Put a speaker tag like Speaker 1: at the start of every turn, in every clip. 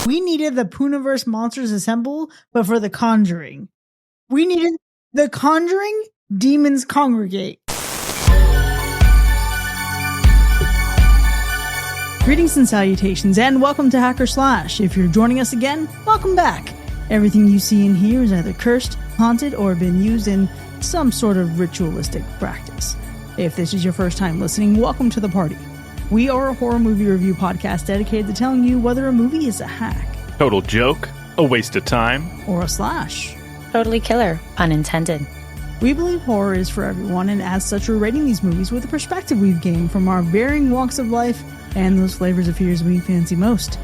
Speaker 1: We needed the Pooniverse Monsters Assemble, but for the Conjuring. We needed the Conjuring Demons Congregate. Greetings and salutations, and welcome to Hacker Slash. If you're joining us again, welcome back. Everything you see and hear is either cursed, haunted, or been used in some sort of ritualistic practice. If this is your first time listening, welcome to the party. We are a horror movie review podcast dedicated to telling you whether a movie is a hack,
Speaker 2: total joke, a waste of time,
Speaker 1: or a slash.
Speaker 3: Totally killer, pun intended.
Speaker 1: We believe horror is for everyone, and as such, we're rating these movies with the perspective we've gained from our varying walks of life and those flavors of fears we fancy most.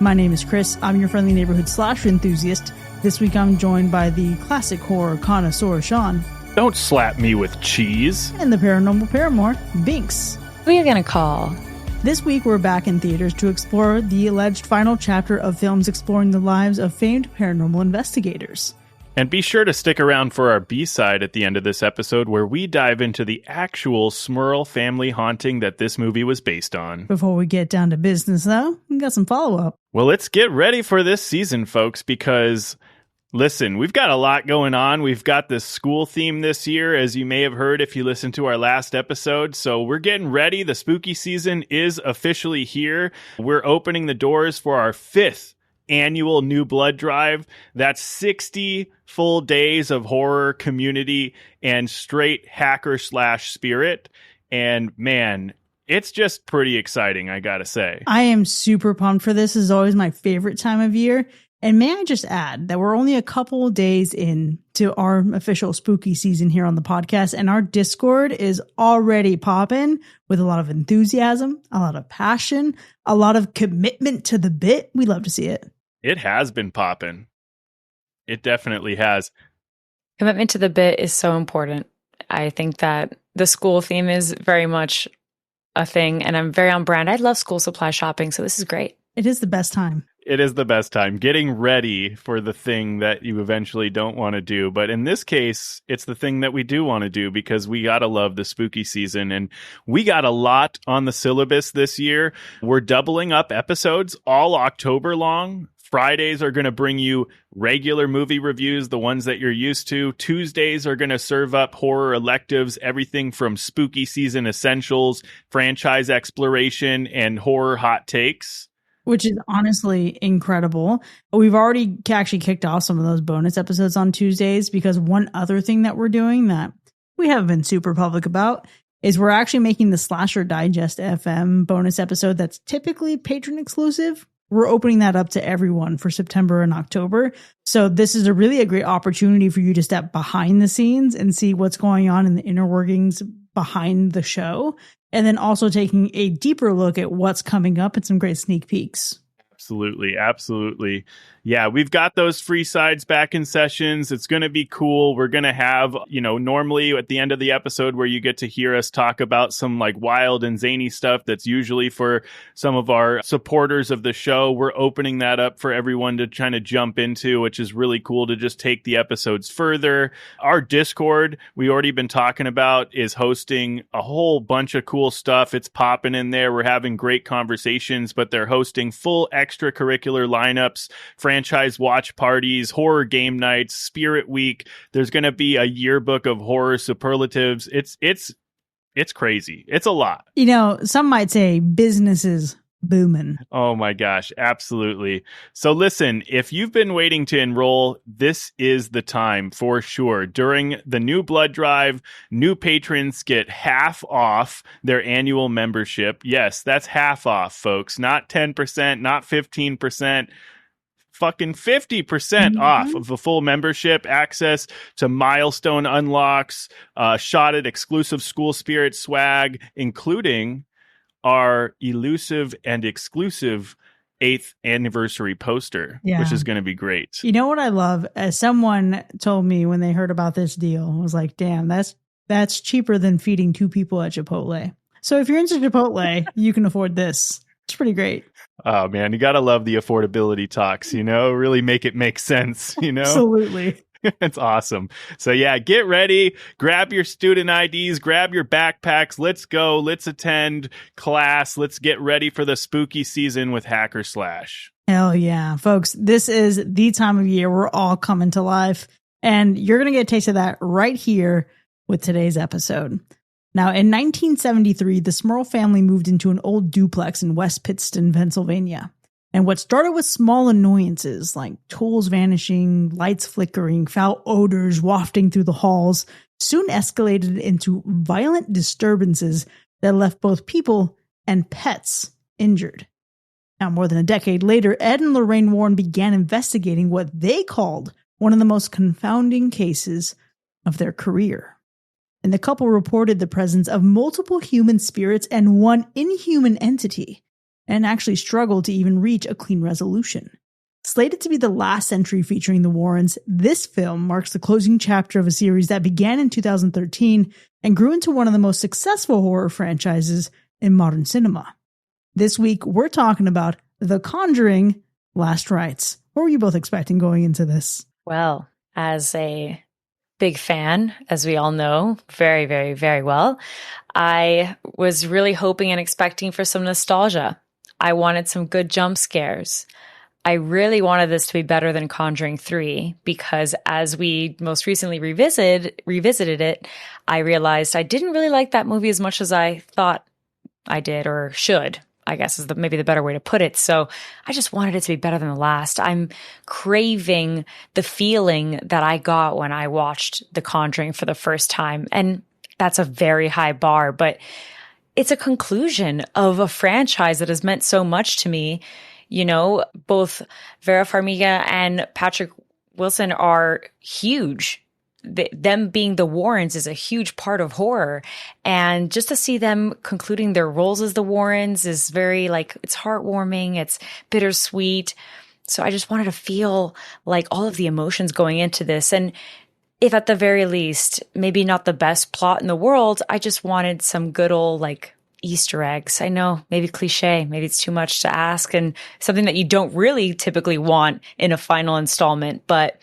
Speaker 1: My name is Chris. I'm your friendly neighborhood slasher enthusiast. This week I'm joined by the classic horror connoisseur, Sean.
Speaker 2: Don't slap me with cheese.
Speaker 1: And the paranormal paramour, Binks.
Speaker 3: Who are you going to call?
Speaker 1: This week, we're back in theaters to explore the alleged final chapter of films exploring the lives of famed paranormal investigators.
Speaker 2: And be sure to stick around for our B-side at the end of this episode, where we dive into the actual Smurl family haunting that this movie was based on.
Speaker 1: Before we get down to business, though, we got some follow-up.
Speaker 2: Well, let's get ready for this season, folks, because... listen, we've got a lot going on. We've got this school theme this year, as you may have heard if you listened to our last episode. So we're getting ready. The spooky season is officially here. We're opening the doors for our 5th annual New Blood Drive. That's 60 full days of horror, community, and straight hacker slash spirit. And man, it's just pretty exciting, I gotta say.
Speaker 1: I am super pumped for this. This is always my favorite time of year. And may I just add that we're only a couple days in to our official spooky season here on the podcast, and our Discord is already popping with a lot of enthusiasm, a lot of passion, a lot of commitment to the bit. We love to see it.
Speaker 2: It has been popping. It definitely has.
Speaker 3: Commitment to the bit is so important. I think that the school theme is very much a thing, and I'm very on brand. I love school supply shopping, so this is great.
Speaker 1: It is the best time.
Speaker 2: It is the best time, getting ready for the thing that you eventually don't want to do. But in this case, it's the thing that we do want to do, because we got to love the spooky season. And we got a lot on the syllabus this year. We're doubling up episodes all October long. Fridays are going to bring you regular movie reviews, the ones that you're used to. Tuesdays are going to serve up horror electives, everything from spooky season essentials, franchise exploration, and horror hot takes.
Speaker 1: Which is honestly incredible. We've already actually kicked off some of those bonus episodes on Tuesdays, because one other thing that we're doing that we haven't been super public about is we're actually making the Slasher Digest FM bonus episode that's typically patron exclusive. We're opening that up to everyone for September and October. So this is a great opportunity for you to step behind the scenes and see what's going on in the inner workings behind the show. And then also taking a deeper look at what's coming up and some great sneak peeks.
Speaker 2: Absolutely. Absolutely. Yeah, we've got those free sides back in sessions. It's going to be cool. We're going to have, normally at the end of the episode where you get to hear us talk about some like wild and zany stuff that's usually for some of our supporters of the show. We're opening that up for everyone to kind of jump into, which is really cool to just take the episodes further. Our Discord, we already been talking about, is hosting a whole bunch of cool stuff. It's popping in there. We're having great conversations, but they're hosting full extracurricular lineups, franchise watch parties, horror game nights, Spirit Week. There's going to be a yearbook of horror superlatives. It's crazy. It's a lot.
Speaker 1: Some might say business is booming.
Speaker 2: Oh my gosh, absolutely. So listen, if you've been waiting to enroll, this is the time for sure. During the New Blood Drive, new patrons get half off their annual membership. Yes, that's half off, folks. Not 10%, not 15%. Fucking 50% off of the full membership, access to milestone unlocks, shot at exclusive School Spirit swag, including our elusive and exclusive 8th anniversary poster, which is going to be great.
Speaker 1: You know what I love? As someone told me when they heard about this deal, I was like, damn, that's cheaper than feeding 2 people at Chipotle. So if you're into Chipotle, you can afford this. It's pretty great.
Speaker 2: Oh man, you gotta love the affordability talks, really make it make sense,
Speaker 1: Absolutely.
Speaker 2: It's awesome. So yeah, get ready, grab your student IDs, grab your backpacks, let's go, let's attend class, let's get ready for the spooky season with Hacker Slash.
Speaker 1: Hell yeah, folks. This is the time of year we're all coming to life. And you're going to get a taste of that right here with today's episode. Now, in 1973, the Smurl family moved into an old duplex in West Pittston, Pennsylvania. And what started with small annoyances like tools vanishing, lights flickering, foul odors wafting through the halls soon escalated into violent disturbances that left both people and pets injured. Now, more than a decade later, Ed and Lorraine Warren began investigating what they called one of the most confounding cases of their career. And the couple reported the presence of multiple human spirits and one inhuman entity, and actually struggled to even reach a clean resolution. Slated to be the last entry featuring the Warrens, this film marks the closing chapter of a series that began in 2013 and grew into one of the most successful horror franchises in modern cinema. This week, we're talking about The Conjuring, Last Rites. What were you both expecting going into this?
Speaker 3: Well, as a big fan, as we all know, very, very, very well, I was really hoping and expecting for some nostalgia. I wanted some good jump scares. I really wanted this to be better than Conjuring 3 because as we most recently revisited it, I realized I didn't really like that movie as much as I thought I did or should, I guess is maybe the better way to put it. So I just wanted it to be better than the last. I'm craving the feeling that I got when I watched The Conjuring for the first time. And that's a very high bar, but it's a conclusion of a franchise that has meant so much to me. You know, both Vera Farmiga and Patrick Wilson are huge. Them being the Warrens is a huge part of horror. And just to see them concluding their roles as the Warrens is very it's heartwarming. It's bittersweet. So I just wanted to feel like all of the emotions going into this. And if at the very least, maybe not the best plot in the world, I just wanted some good old Easter eggs. I know, maybe cliche, maybe it's too much to ask and something that you don't really typically want in a final installment, but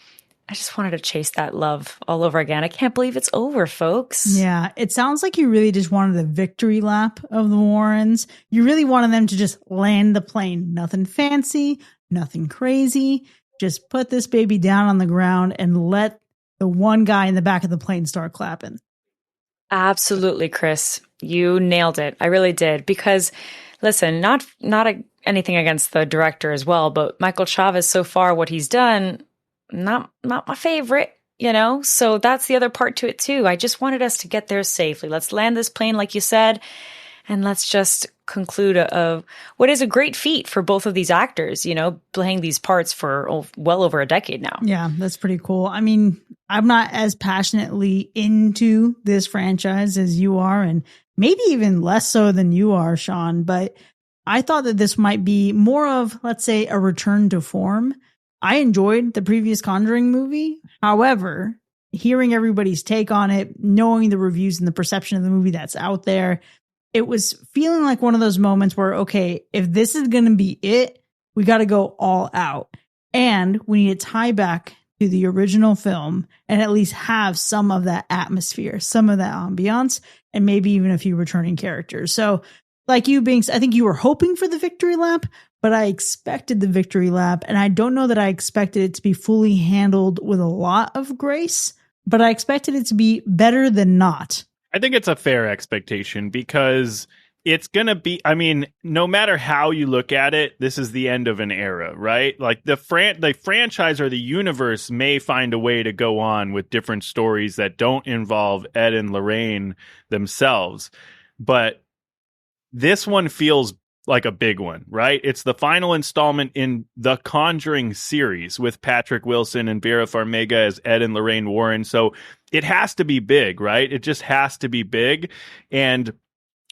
Speaker 3: I just wanted to chase that love all over again. I can't believe it's over, folks.
Speaker 1: Yeah, it sounds like you really just wanted a victory lap of the Warrens. You really wanted them to just land the plane. Nothing fancy, nothing crazy. Just put this baby down on the ground and let the one guy in the back of the plane start clapping.
Speaker 3: Absolutely, Chris. You nailed it. I really did. Because, listen, not anything against the director as well, but Michael Chavez, so far, what he's done, not my favorite, So that's the other part to it, too. I just wanted us to get there safely. Let's land this plane, like you said, and let's just conclude what is a great feat for both of these actors, playing these parts for well over a decade now.
Speaker 1: Yeah, that's pretty cool. I mean, I'm not as passionately into this franchise as you are, and maybe even less so than you are, Sean, but I thought that this might be more of, let's say, a return to form. I enjoyed the previous Conjuring movie. However, hearing everybody's take on it, knowing the reviews and the perception of the movie that's out there, it was feeling like one of those moments where, okay, if this is going to be it, we got to go all out. And we need to tie back to the original film and at least have some of that atmosphere, some of that ambiance, and maybe even a few returning characters. So like you, Binks, I think you were hoping for the victory lap, but I expected the victory lap. And I don't know that I expected it to be fully handled with a lot of grace, but I expected it to be better than not.
Speaker 2: I think it's a fair expectation because it's going to be, no matter how you look at it, this is the end of an era, right? Like the franchise or the universe may find a way to go on with different stories that don't involve Ed and Lorraine themselves. But this one feels like a big one, right? It's the final installment in the Conjuring series with Patrick Wilson and Vera Farmiga as Ed and Lorraine Warren. So it has to be big, right? It just has to be big. And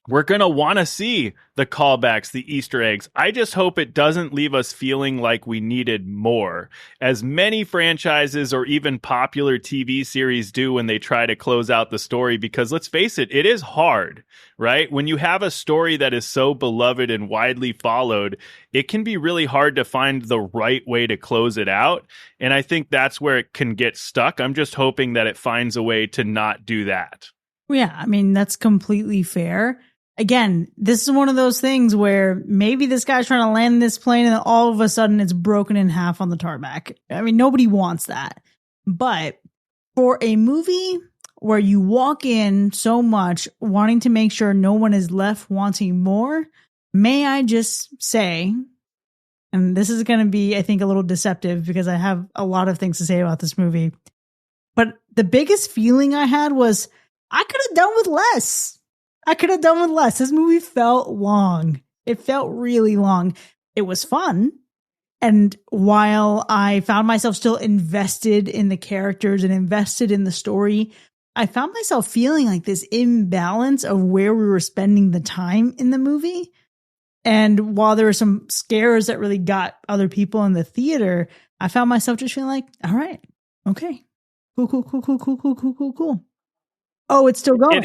Speaker 2: we're going to want to see the callbacks, the Easter eggs. I just hope it doesn't leave us feeling like we needed more, as many franchises or even popular TV series do when they try to close out the story, because let's face it, it is hard, right? When you have a story that is so beloved and widely followed, it can be really hard to find the right way to close it out. And I think that's where it can get stuck. I'm just hoping that it finds a way to not do that.
Speaker 1: Yeah, that's completely fair. again, this is one of those things where maybe this guy's trying to land this plane and then all of a sudden it's broken in half on the tarmac. I mean, nobody wants that. But for a movie where you walk in so much wanting to make sure no one is left wanting more, may I just say, and this is going to be, I think, a little deceptive because I have a lot of things to say about this movie, but the biggest feeling I had was I could have done with less. This movie felt long. It felt really long. It was fun. And while I found myself still invested in the characters and invested in the story, I found myself feeling like this imbalance of where we were spending the time in the movie. And while there were some scares that really got other people in the theater, I found myself just feeling like, all right, okay, cool. Oh, it's still going.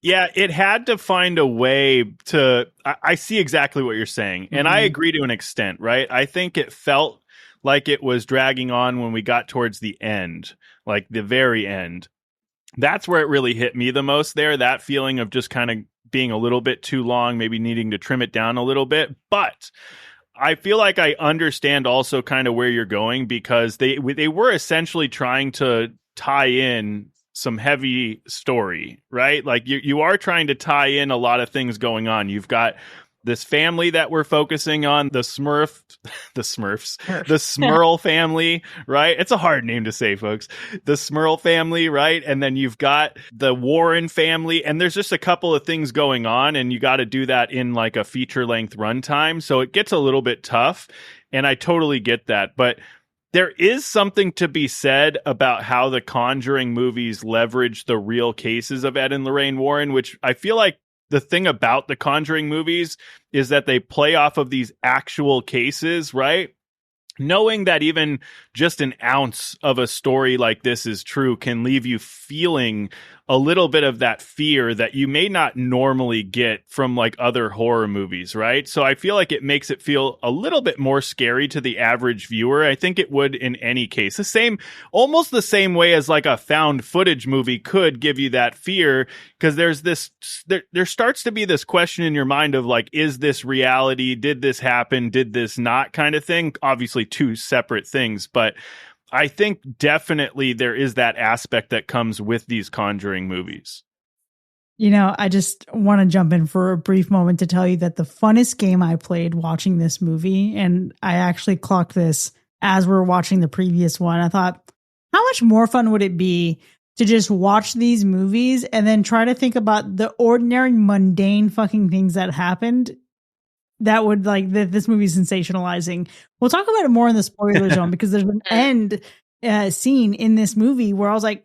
Speaker 2: It had to find a way to, I see exactly what you're saying. And I agree to an extent, right? I think it felt like it was dragging on when we got towards the end, like the very end. That's where it really hit me the most there, that feeling of just kind of being a little bit too long, maybe needing to trim it down a little bit. But I feel like I understand also kind of where you're going, because they were essentially trying to tie in some heavy story, right? Like you are trying to tie in a lot of things going on. You've got this family that we're focusing on, the Smurl family, right? It's a hard name to say, folks. The Smurl family, right? And then you've got the Warren family, and there's just a couple of things going on, and you got to do that in like a feature-length runtime. So it gets a little bit tough, and I totally get that. But there is something to be said about how the Conjuring movies leverage the real cases of Ed and Lorraine Warren, which I feel like the thing about the Conjuring movies is that they play off of these actual cases, right? Knowing that even just an ounce of a story like this is true can leave you feeling a little bit of that fear that you may not normally get from like other horror movies, right? So I feel like it makes it feel a little bit more scary to the average viewer. I think it would in any case. Almost the same way as like a found footage movie could give you that fear, because there starts to be this question in your mind of like, is this reality? Did this happen? Did this not? Kind of thing. Obviously two separate things, but I think definitely there is that aspect that comes with these Conjuring movies.
Speaker 1: You know, I just want to jump in for a brief moment to tell you that the funnest game I played watching this movie, and I actually clocked this as we were watching the previous one, I thought, how much more fun would it be to just watch these movies and then try to think about the ordinary, mundane fucking things that happened that would this movie is sensationalizing. We'll talk about it more in the spoiler zone, because there's an end scene in this movie where I was like,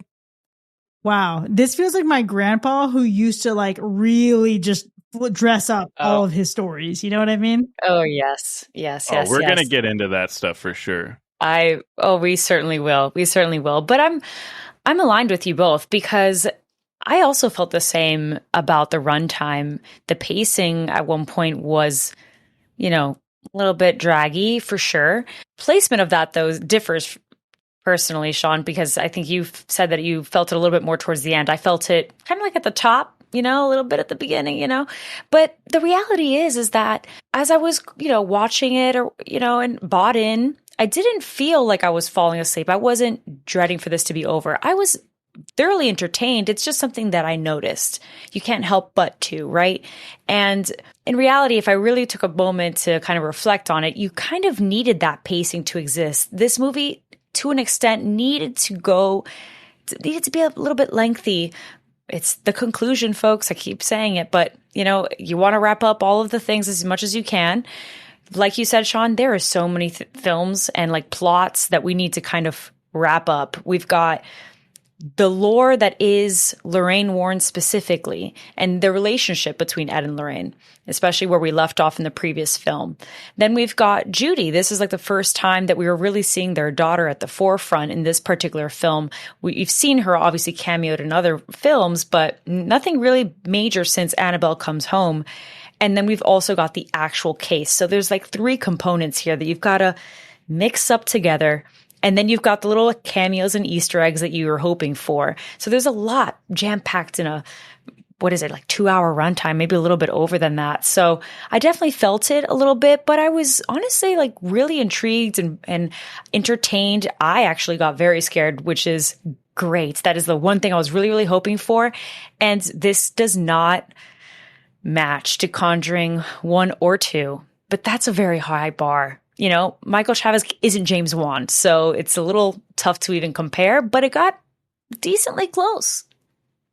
Speaker 1: wow, this feels like my grandpa who used to like really just dress up all of his stories. You know what I mean?
Speaker 3: Oh, yes.
Speaker 2: We're going to get into that stuff for sure.
Speaker 3: We certainly will. But I'm aligned with you both, because I also felt the same about the runtime. The pacing at one point was, a little bit draggy for sure. Placement of that, though, differs personally, Sean, because I think you've said that you felt it a little bit more towards the end. I felt it kind of like at the top, a little bit at the beginning, But the reality is that as I was, watching it and bought in, I didn't feel like I was falling asleep. I wasn't dreading for this to be over. I was thoroughly entertained. It's just something that I noticed. You can't help but to, right? And in reality, if I really took a moment to kind of reflect on it, you kind of needed that pacing to exist. This movie, to an extent, needed to be a little bit lengthy. It's the conclusion, folks. I keep saying it, but you want to wrap up all of the things as much as you can. Like you said, Sean, there are so many films and like plots that we need to kind of wrap up. We've got the lore that is Lorraine Warren specifically, and the relationship between Ed and Lorraine, especially where we left off in the previous film. Then we've got Judy. This is like the first time that we were really seeing their daughter at the forefront in this particular film. We've seen her obviously cameoed in other films, but nothing really major since Annabelle Comes Home. And then we've also got the actual case. So there's like three components here that you've got to mix up together. And then you've got the little cameos and Easter eggs that you were hoping for. So there's a lot jam-packed in a what is it, like 2-hour runtime, maybe a little bit over than that. So I definitely felt it a little bit, but I was honestly like really intrigued and entertained. I actually got very scared, which is great. That is the one thing I was really, really hoping for. And this does not match to Conjuring 1 or 2, but that's a very high bar. You know, Michael Chavez isn't James Wan, so it's a little tough to even compare, but it got decently close.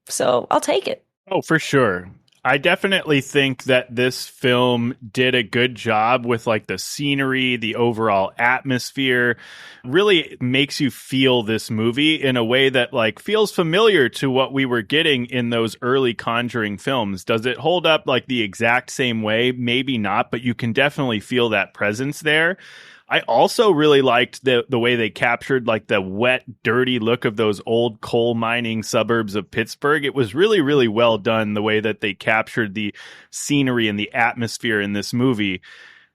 Speaker 3: So I'll take it.
Speaker 2: Oh, for sure. I definitely think that this film did a good job with like the scenery, the overall atmosphere. Really makes you feel this movie in a way that like feels familiar to what we were getting in those early Conjuring films. Does it hold up like the exact same way? Maybe not, but you can definitely feel that presence there. I also really liked the way they captured like the wet, dirty look of those old coal mining suburbs of Pittsburgh. It was really, really well done the way that they captured the scenery and the atmosphere in this movie.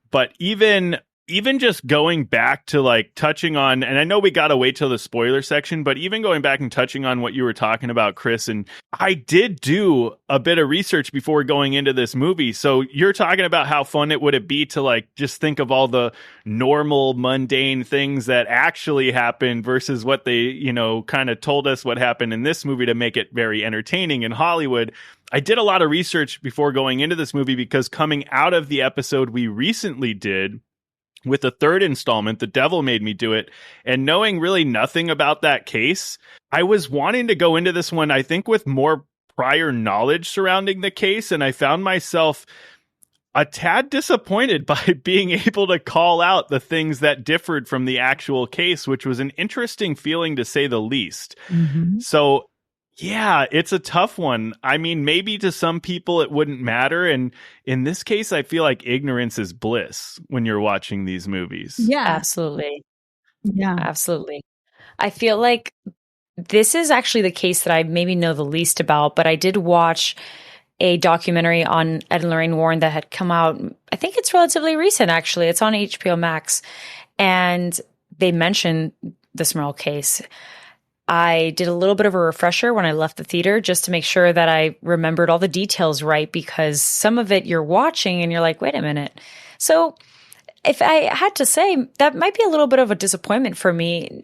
Speaker 2: But even just going back to like touching on, and I know we got to wait till the spoiler section, but even going back and touching on what you were talking about, Chris, and I did do a bit of research before going into this movie. So you're talking about how fun it would be to like just think of all the normal, mundane things that actually happened versus what they, you know, kind of told us what happened in this movie to make it very entertaining in Hollywood. I did a lot of research before going into this movie because coming out of the episode we recently did with the third installment, The Devil Made Me Do It, and knowing really nothing about that case, I was wanting to go into this one, I think, with more prior knowledge surrounding the case, and I found myself a tad disappointed by being able to call out the things that differed from the actual case, which was an interesting feeling to say the least. Mm-hmm. So yeah, it's a tough one. I mean, maybe to some people it wouldn't matter. And in this case, I feel like ignorance is bliss when you're watching these movies.
Speaker 3: Yeah, absolutely.
Speaker 1: Yeah,
Speaker 3: absolutely. I feel like this is actually the case that I maybe know the least about, but I did watch a documentary on Ed and Lorraine Warren that had come out. I think it's relatively recent, actually. It's on HBO Max. And they mentioned the Smurl case. I did a little bit of a refresher when I left the theater just to make sure that I remembered all the details right, because some of it you're watching and you're like, wait a minute. So if I had to say, that might be a little bit of a disappointment for me.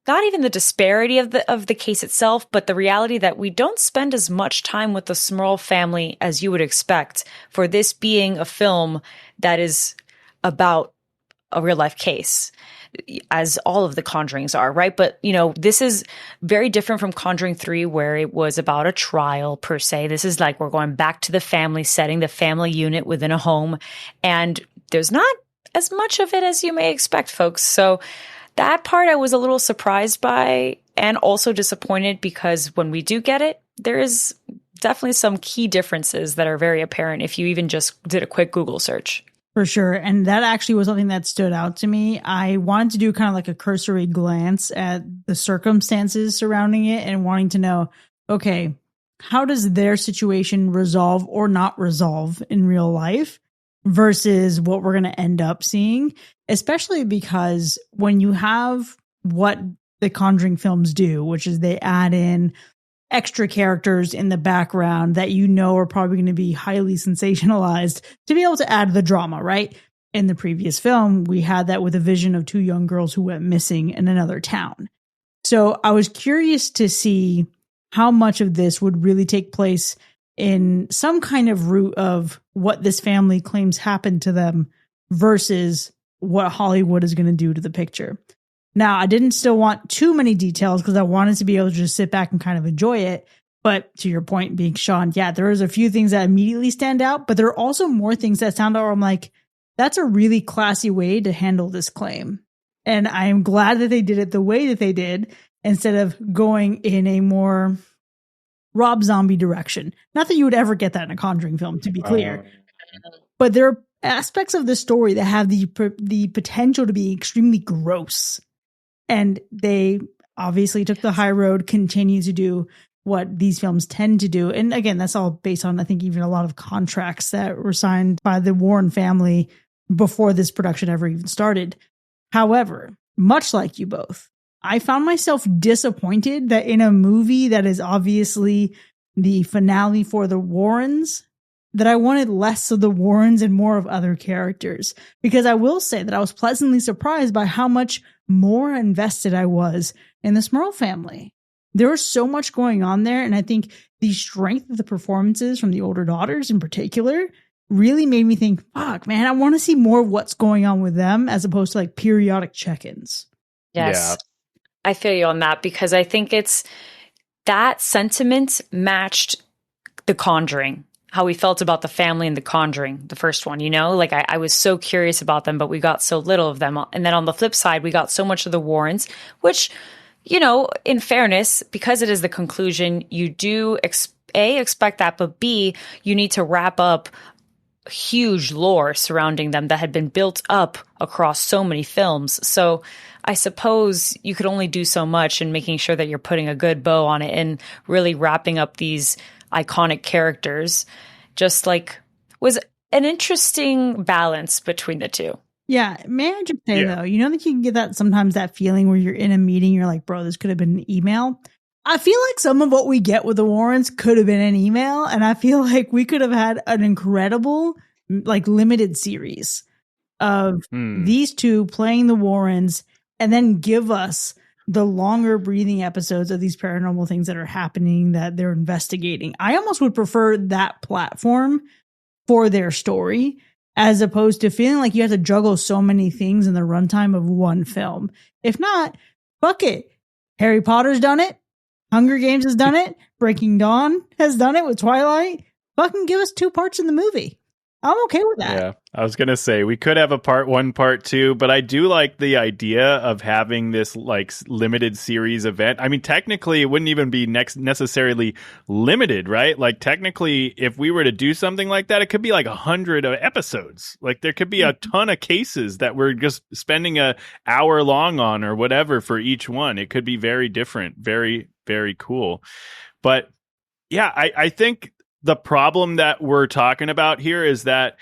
Speaker 3: Not even the disparity of the case itself, but the reality that we don't spend as much time with the Smurl family as you would expect for this being a film that is about a real life case, as all of the Conjurings are, right? But, you know, this is very different from Conjuring 3, where it was about a trial per se. This is like we're going back to the family setting, the family unit within a home, and there's not as much of it as you may expect, folks. So that part I was a little surprised by and also disappointed, because when we do get it, there is definitely some key differences that are very apparent if you even just did a quick Google search.
Speaker 1: For sure. And that actually was something that stood out to me. I wanted to do kind of like a cursory glance at the circumstances surrounding it and wanting to know, okay, how does their situation resolve or not resolve in real life versus what we're going to end up seeing, especially because when you have what the Conjuring films do, which is they add in extra characters in the background that you know are probably going to be highly sensationalized to be able to add the drama, right? In the previous film, we had that with a vision of two young girls who went missing in another town. So I was curious to see how much of this would really take place in some kind of route of what this family claims happened to them versus what Hollywood is going to do to the picture. Now, I didn't still want too many details because I wanted to be able to just sit back and kind of enjoy it. But to your point being, Sean, yeah, there is a few things that immediately stand out, but there are also more things that stand out where I'm like, that's a really classy way to handle this claim. And I am glad that they did it the way that they did instead of going in a more Rob Zombie direction. Not that you would ever get that in a Conjuring film, to be clear. But there are aspects of the story that have the potential to be extremely gross. And they obviously took the high road, continue to do what these films tend to do. And again, that's all based on, I think, even a lot of contracts that were signed by the Warren family before this production ever even started. However, much like you both, I found myself disappointed that in a movie that is obviously the finale for the Warrens that I wanted less of the Warrens and more of other characters. Because I will say that I was pleasantly surprised by how much more invested I was in the Smurl family. There was so much going on there, and I think the strength of the performances from the older daughters in particular really made me think, fuck, man, I want to see more of what's going on with them as opposed to like periodic check-ins.
Speaker 3: Yes. Yeah. I feel you on that, because I think it's that sentiment matched The Conjuring, how we felt about the family in The Conjuring, the first one, you know? Like I was so curious about them, but we got so little of them. And then on the flip side, we got so much of the Warrens, which, you know, in fairness, because it is the conclusion, you do expect that, but B, you need to wrap up huge lore surrounding them that had been built up across so many films. So I suppose you could only do so much in making sure that you're putting a good bow on it and really wrapping up these iconic characters. Just like was an interesting balance between the two.
Speaker 1: Yeah. May I just say though, you know that you can get that sometimes that feeling where you're in a meeting, you're like, bro, this could have been an email. I feel like some of what we get with the Warrens could have been an email, and I feel like we could have had an incredible, like, limited series of these two playing the Warrens, and then give us the longer breathing episodes of these paranormal things that are happening that they're investigating. I almost would prefer that platform for their story, as opposed to feeling like you have to juggle so many things in the runtime of one film. If not, fuck it. Harry Potter's done it. Hunger Games has done it. Breaking Dawn has done it with Twilight. Fucking give us 2 parts in the movie. I'm okay with that.
Speaker 2: Yeah, I was going to say we could have a part 1, part 2, but I do like the idea of having this like limited series event. I mean, technically it wouldn't even be necessarily limited, right? Like technically if we were to do something like that, it could be like 100 episodes. Like there could be a ton of cases that we're just spending an hour long on or whatever for each one. It could be very different, very, very cool. But yeah, I think the problem that we're talking about here is that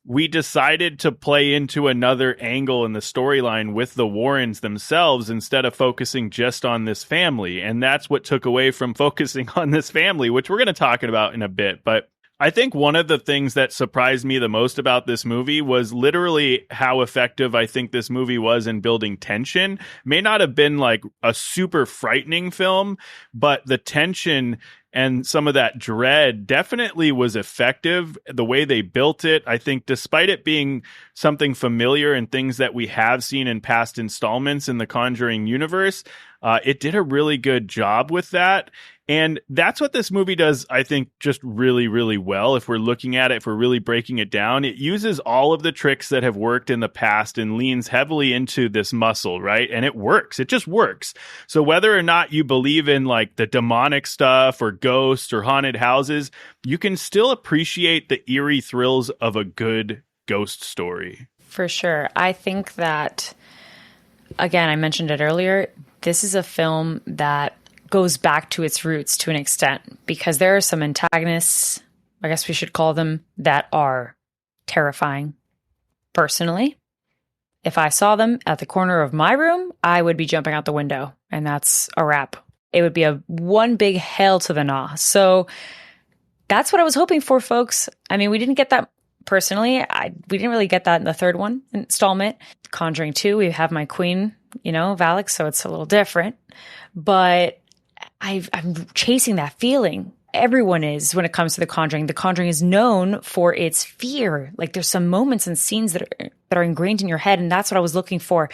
Speaker 2: we decided to play into another angle in the storyline with the Warrens themselves instead of focusing just on this family. And that's what took away from focusing on this family, which we're going to talk about in a bit. But I think one of the things that surprised me the most about this movie was literally how effective I think this movie was in building tension. May not have been like a super frightening film, but the tension and some of that dread definitely was effective. The way they built it, I think, despite it being something familiar and things that we have seen in past installments in the Conjuring universe, it did a really good job with that. And that's what this movie does, I think, just really, really well. If we're looking at it, if we're really breaking it down, it uses all of the tricks that have worked in the past and leans heavily into this muscle, right? And it works. It just works. So whether or not you believe in like the demonic stuff or ghosts or haunted houses, you can still appreciate the eerie thrills of a good ghost story.
Speaker 3: For sure. I think that, again, I mentioned it earlier, this is a film that goes back to its roots to an extent, because there are some antagonists, I guess we should call them, that are terrifying. Personally, if I saw them at the corner of my room, I would be jumping out the window, and that's a wrap. It would be one big hell to the nah. So that's what I was hoping for, folks. I mean, we didn't get that personally. We didn't really get that in the third installment. Conjuring 2, we have my queen, Valak, so it's a little different. But I'm chasing that feeling. Everyone is when it comes to The Conjuring. The Conjuring is known for its fear. Like there's some moments and scenes that are ingrained in your head, and that's what I was looking for.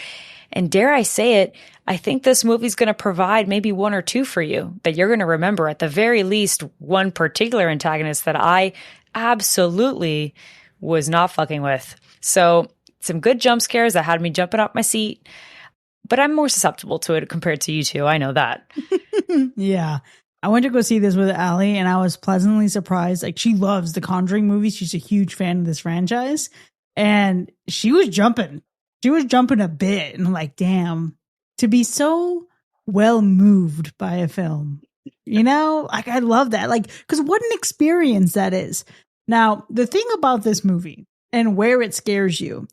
Speaker 3: And dare I say it, I think this movie's going to provide maybe 1 or 2 for you that you're going to remember. At the very least, one particular antagonist that I absolutely was not fucking with. So some good jump scares that had me jumping off my seat. But I'm more susceptible to it compared to you two. I know that.
Speaker 1: Yeah. I went to go see this with Allie, and I was pleasantly surprised. Like, she loves the Conjuring movies. She's a huge fan of this franchise. And she was jumping. She was jumping a bit. And I'm like, damn, to be so well moved by a film. Like, I love that. Like, because what an experience that is. Now, the thing about this movie and where it scares you,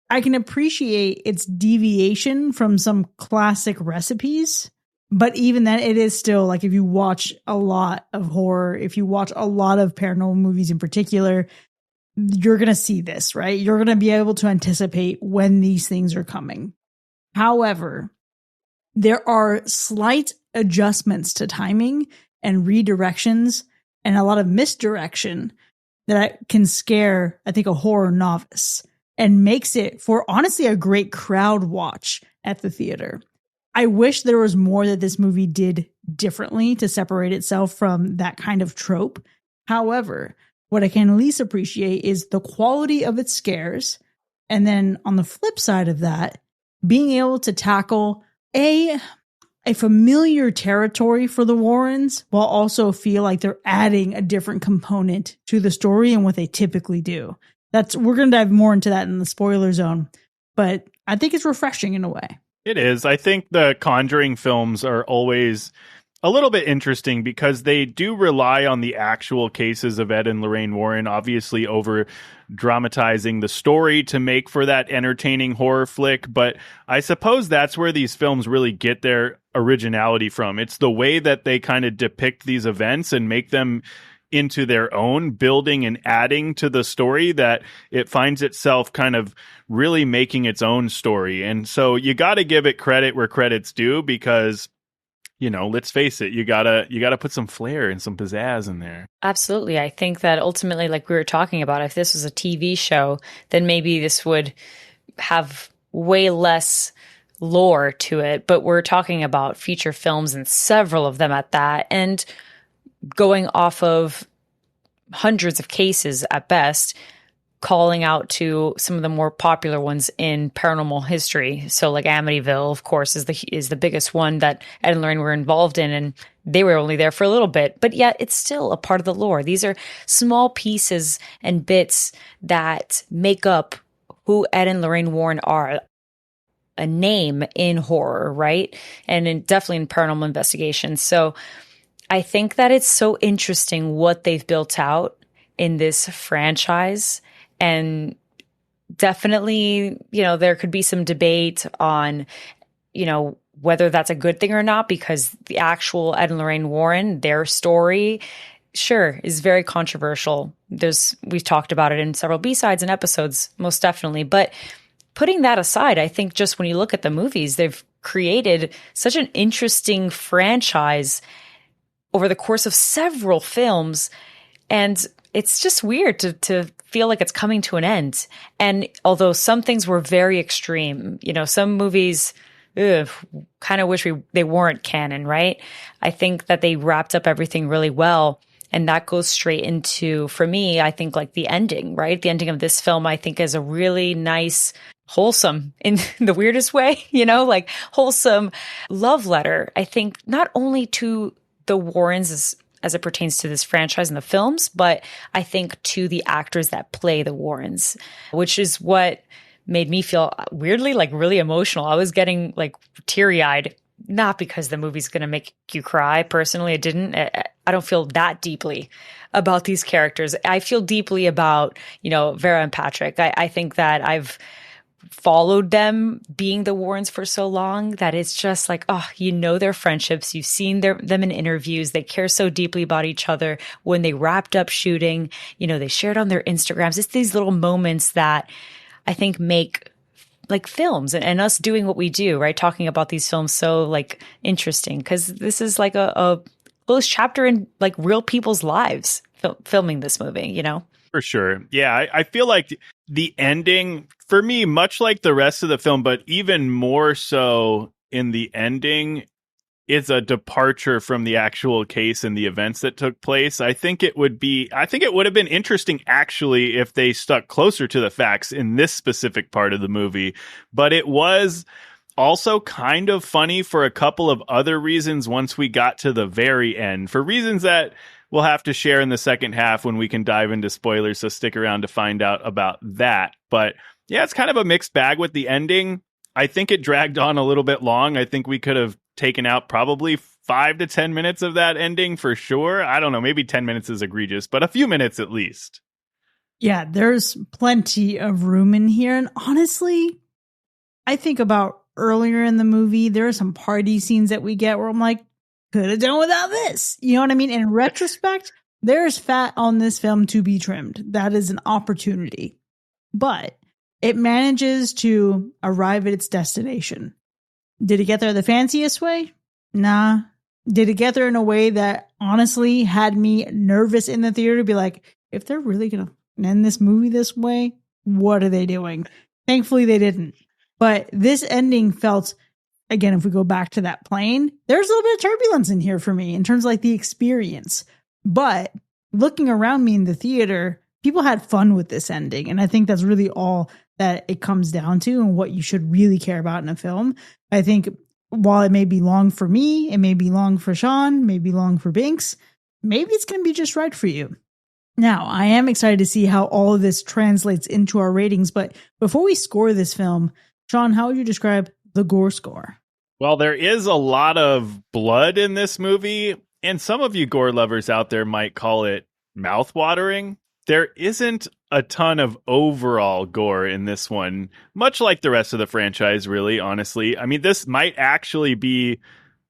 Speaker 1: I can appreciate its deviation from some classic recipes But even then, it is still like if you watch a lot of horror, if you watch a lot of paranormal movies in particular, you're going to see this, right? You're going to be able to anticipate when these things are coming. However, there are slight adjustments to timing and redirections and a lot of misdirection that can scare, I think, a horror novice and makes it for honestly a great crowd watch at the theater. I wish there was more that this movie did differently to separate itself from that kind of trope. However, what I can at least appreciate is the quality of its scares. And then on the flip side of that, being able to tackle a familiar territory for the Warrens while also feel like they're adding a different component to the story and what they typically do. We're going to dive more into that in the spoiler zone, but I think it's refreshing in a way.
Speaker 2: It is. I think the Conjuring films are always a little bit interesting because they do rely on the actual cases of Ed and Lorraine Warren, obviously over dramatizing the story to make for that entertaining horror flick. But I suppose that's where these films really get their originality from. It's the way that they kind of depict these events and make them into their own, building and adding to the story, that it finds itself kind of really making its own story. And so you got to give it credit where credit's due, because, you know, let's face it, you gotta put some flair and some pizzazz in there.
Speaker 3: Absolutely. I think that ultimately, like we were talking about, if this was a TV show, then maybe this would have way less lore to it. But we're talking about feature films, and several of them at that, and going off of hundreds of cases at best, calling out to some of the more popular ones in paranormal history. So like Amityville, of course, is the biggest one that Ed and Lorraine were involved in, and they were only there for a little bit, but yet it's still a part of the lore. These are small pieces and bits that make up who Ed and Lorraine Warren are, a name in horror, right? And definitely in paranormal investigation. So I think that it's so interesting what they've built out in this franchise. And definitely, you know, there could be some debate on, you know, whether that's a good thing or not, because the actual Ed and Lorraine Warren, their story, sure, is very controversial. We've talked about it in several B-sides and episodes, most definitely. But putting that aside, I think just when you look at the movies, they've created such an interesting franchise over the course of several films. And it's just weird to feel like it's coming to an end. And although some things were very extreme, you know, some movies kind of wish they weren't canon, right? I think that they wrapped up everything really well. And that goes straight into, for me, I think like the ending, right? The ending of this film, I think, is a really nice, wholesome, in the weirdest way, you know, like wholesome love letter, I think, not only to the Warrens as it pertains to this franchise and the films, but I think to the actors that play the Warrens, which is what made me feel weirdly like really emotional. I was getting like teary-eyed, not because the movie's going to make you cry. Personally, it didn't. I don't feel that deeply about these characters. I feel deeply about, you know, Vera and Patrick. I think that I've followed them being the Warrens for so long that it's just like, oh, you know, their friendships. You've seen them in interviews. They care so deeply about each other. When they wrapped up shooting, you know, they shared on their Instagrams. It's these little moments that I think make like films and us doing what we do, right? Talking about these films so like interesting, because this is like a close chapter in like real people's lives filming this movie, you know?
Speaker 2: For sure. Yeah, I feel like the ending, for me, much like the rest of the film, but even more so in the ending, is a departure from the actual case and the events that took place. I think it would have been interesting, actually, if they stuck closer to the facts in this specific part of the movie. But it was also kind of funny for a couple of other reasons once we got to the very end, for reasons that we'll have to share in the second half when we can dive into spoilers. So stick around to find out about that. But yeah, it's kind of a mixed bag with the ending. I think it dragged on a little bit long. I think we could have taken out probably 5 to 10 minutes of that ending for sure. I don't know, maybe 10 minutes is egregious, but a few minutes at least. Yeah,
Speaker 1: there's plenty of room in here. And honestly, I think about earlier in the movie. There are some party scenes that we get where I'm like, could have done without this. You know what I mean? In retrospect, there's fat on this film to be trimmed. That is an opportunity. But it manages to arrive at its destination. Did it get there the fanciest way? Nah. Did it get there in a way that honestly had me nervous in the theater to be like, if they're really going to end this movie this way, what are they doing? Thankfully, they didn't. But this ending felt, again, if we go back to that plane, there's a little bit of turbulence in here for me in terms of like the experience. But looking around me in the theater, people had fun with this ending. And I think that's really all that it comes down to and what you should really care about in a film. I think while it may be long for me, it may be long for Sean, maybe long for Binks, maybe it's going to be just right for you. Now, I am excited to see how all of this translates into our ratings. But before we score this film, Sean, how would you describe the gore score?
Speaker 2: Well, there is a lot of blood in this movie, and some of you gore lovers out there might call it mouthwatering. There isn't a ton of overall gore in this one, much like the rest of the franchise, really, honestly. I mean, this might actually be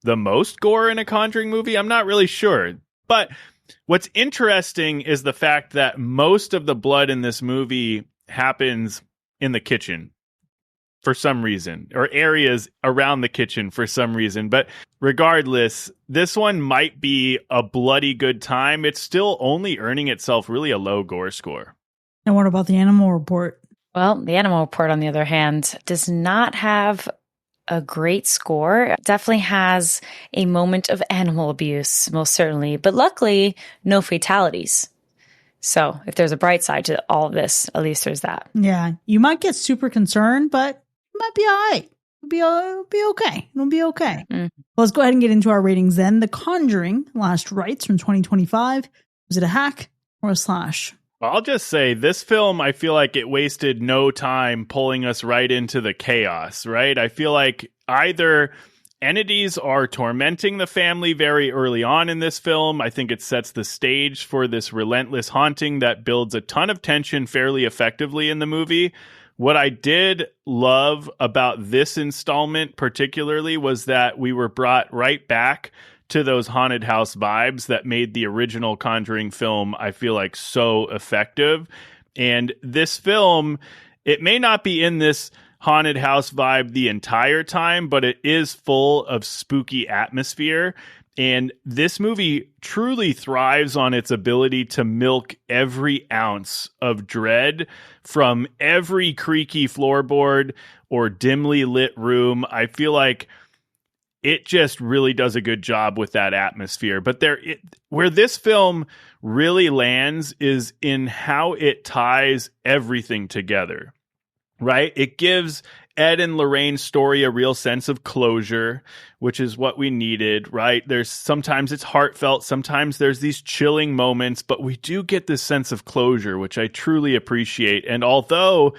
Speaker 2: the most gore in a Conjuring movie. I'm not really sure. But what's interesting is the fact that most of the blood in this movie happens in the kitchen for some reason, or areas around the kitchen for some reason. But regardless, this one might be a bloody good time. It's still only earning itself really a low gore score.
Speaker 1: And what about the Animal Report?
Speaker 3: Well, the Animal Report, on the other hand, does not have a great score. It definitely has a moment of animal abuse, most certainly. But luckily, no fatalities. So if there's a bright side to all of this, at least there's that.
Speaker 1: Yeah, you might get super concerned, but it might be all right. It'll be okay. It'll be okay. Well, let's go ahead and get into our ratings then. The Conjuring, Last Rites from 2025. Was it a hack or a slash?
Speaker 2: I'll just say this film, I feel like it wasted no time pulling us right into the chaos, right? I feel like either entities are tormenting the family very early on in this film. I think it sets the stage for this relentless haunting that builds a ton of tension fairly effectively in the movie. What I did love about this installment particularly was that we were brought right back to those haunted house vibes that made the original Conjuring film, I feel like, so effective. And this film, it may not be in this haunted house vibe the entire time, but it is full of spooky atmosphere. And this movie truly thrives on its ability to milk every ounce of dread from every creaky floorboard or dimly lit room. I feel like it just really does a good job with that atmosphere. But where this film really lands is in how it ties everything together, right? It gives Ed and Lorraine's story a real sense of closure, which is what we needed, right? Sometimes it's heartfelt, sometimes there's these chilling moments, but we do get this sense of closure, which I truly appreciate. And although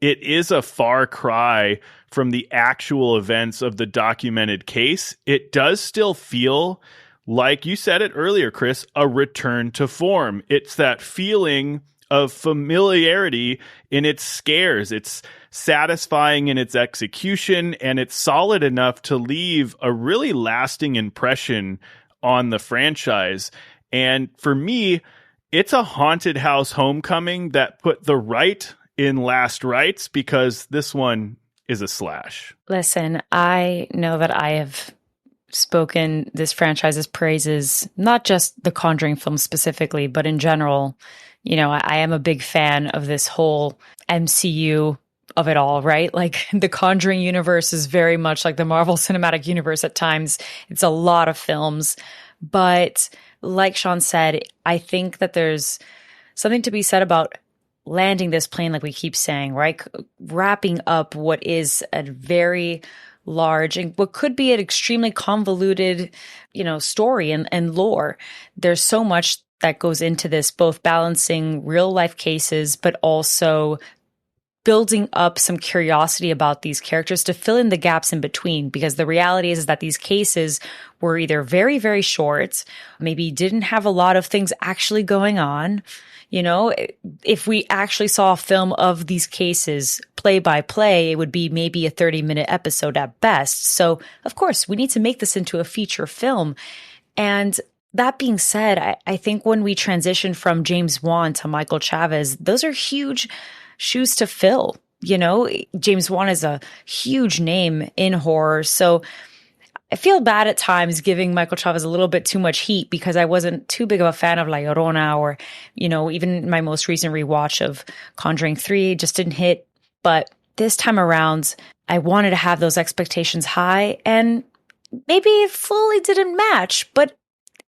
Speaker 2: it is a far cry from the actual events of the documented case, it does still feel like, you said it earlier, Chris, a return to form. It's that feeling of familiarity in its scares. It's satisfying in its execution, and it's solid enough to leave a really lasting impression on the franchise. And for me, it's a haunted house homecoming that put the right in Last Rites, because this one is a slash.
Speaker 3: Listen, I know that I have spoken this franchise's praises, not just the Conjuring film specifically, but in general. You know, I am a big fan of this whole MCU of it all, right? Like, the Conjuring universe is very much like the Marvel Cinematic Universe at times. It's a lot of films. But like Sean said, I think that there's something to be said about landing this plane, like we keep saying, right? Wrapping up what is a very large and what could be an extremely convoluted, story and lore. There's so much that goes into this, both balancing real life cases, but also building up some curiosity about these characters to fill in the gaps in between. Because the reality is that these cases were either very, very short, maybe didn't have a lot of things actually going on. If we actually saw a film of these cases play by play, it would be maybe a 30-minute episode at best. So, of course, we need to make this into a feature film. And that being said, I think when we transition from James Wan to Michael Chavez, those are huge shoes to fill. You know, James Wan is a huge name in horror. So I feel bad at times giving Michael Chavez a little bit too much heat because I wasn't too big of a fan of La Llorona, or, you know, even my most recent rewatch of Conjuring 3 just didn't hit. But this time around, I wanted to have those expectations high, and maybe it fully didn't match, but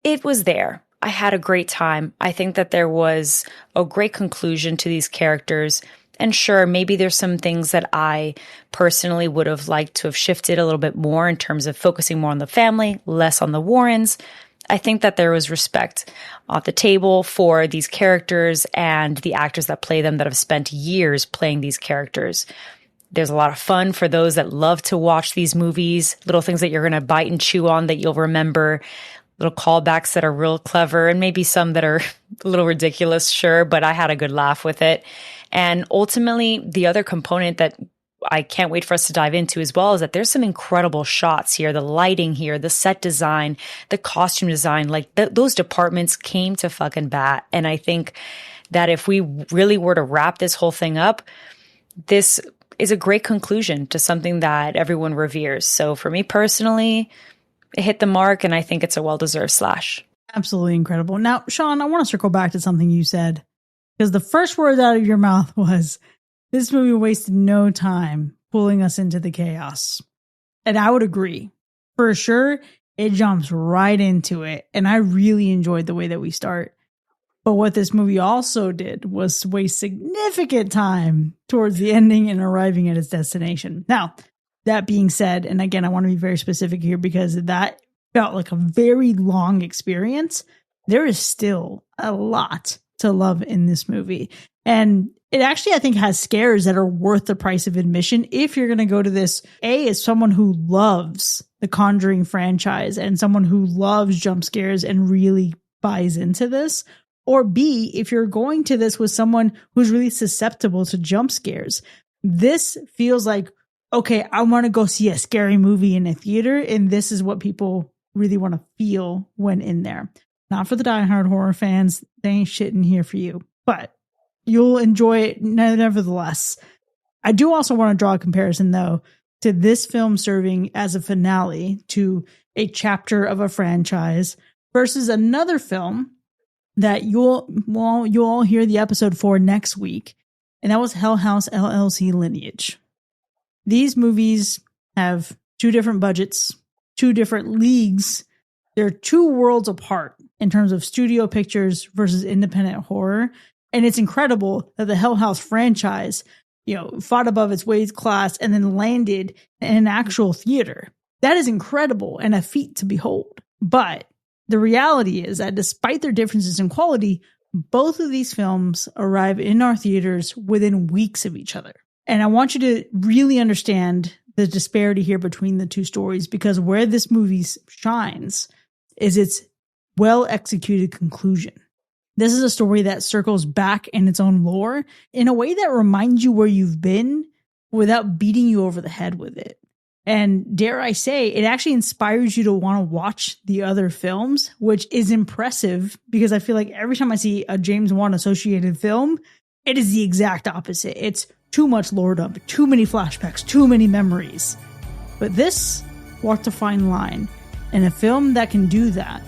Speaker 3: it was there. I had a great time. I think that there was a great conclusion to these characters. And sure, maybe there's some things that I personally would have liked to have shifted a little bit more in terms of focusing more on the family, less on the Warrens. I think that there was respect at the table for these characters and the actors that play them that have spent years playing these characters. There's a lot of fun for those that love to watch these movies, little things that you're going to bite and chew on that you'll remember, little callbacks that are real clever, and maybe some that are a little ridiculous, sure, but I had a good laugh with it. And ultimately, the other component that I can't wait for us to dive into as well is that there's some incredible shots here, the lighting here, the set design, the costume design, like those departments came to fucking bat. And I think that if we really were to wrap this whole thing up, this is a great conclusion to something that everyone reveres. So for me personally, it hit the mark, and I think it's a well-deserved slash.
Speaker 1: Absolutely incredible. Now, Sean, I want to circle back to something you said, because the first word out of your mouth was, this movie wasted no time pulling us into the chaos. And I would agree. For sure, it jumps right into it. And I really enjoyed the way that we start. But what this movie also did was waste significant time towards the ending and arriving at its destination. Now, that being said, and again, I want to be very specific here because that felt like a very long experience. There is still a lot to love in this movie. And it actually, I think, has scares that are worth the price of admission if you're going to go to this, A, as someone who loves the Conjuring franchise and someone who loves jump scares and really buys into this, or B, if you're going to this with someone who's really susceptible to jump scares. This feels like, okay, I want to go see a scary movie in a theater, and this is what people really want to feel when in there. Not for the diehard horror fans. They ain't shit in here for you, but you'll enjoy it nevertheless. I do also want to draw a comparison, though, to this film serving as a finale to a chapter of a franchise versus another film that you'll all hear the episode for next week, and that was Hell House LLC Lineage. These movies have two different budgets, two different leagues. They're two worlds apart in terms of studio pictures versus independent horror. And it's incredible that the Hell House franchise, fought above its weight class and then landed in an actual theater. That is incredible and a feat to behold. But the reality is that despite their differences in quality, both of these films arrive in our theaters within weeks of each other. And I want you to really understand the disparity here between the two stories, because where this movie shines is its well-executed conclusion. This is a story that circles back in its own lore in a way that reminds you where you've been without beating you over the head with it. And dare I say, it actually inspires you to want to watch the other films, which is impressive because I feel like every time I see a James Wan associated film, it is the exact opposite. It's too much lore dump, too many flashbacks, too many memories. But this walked a fine line, and a film that can do that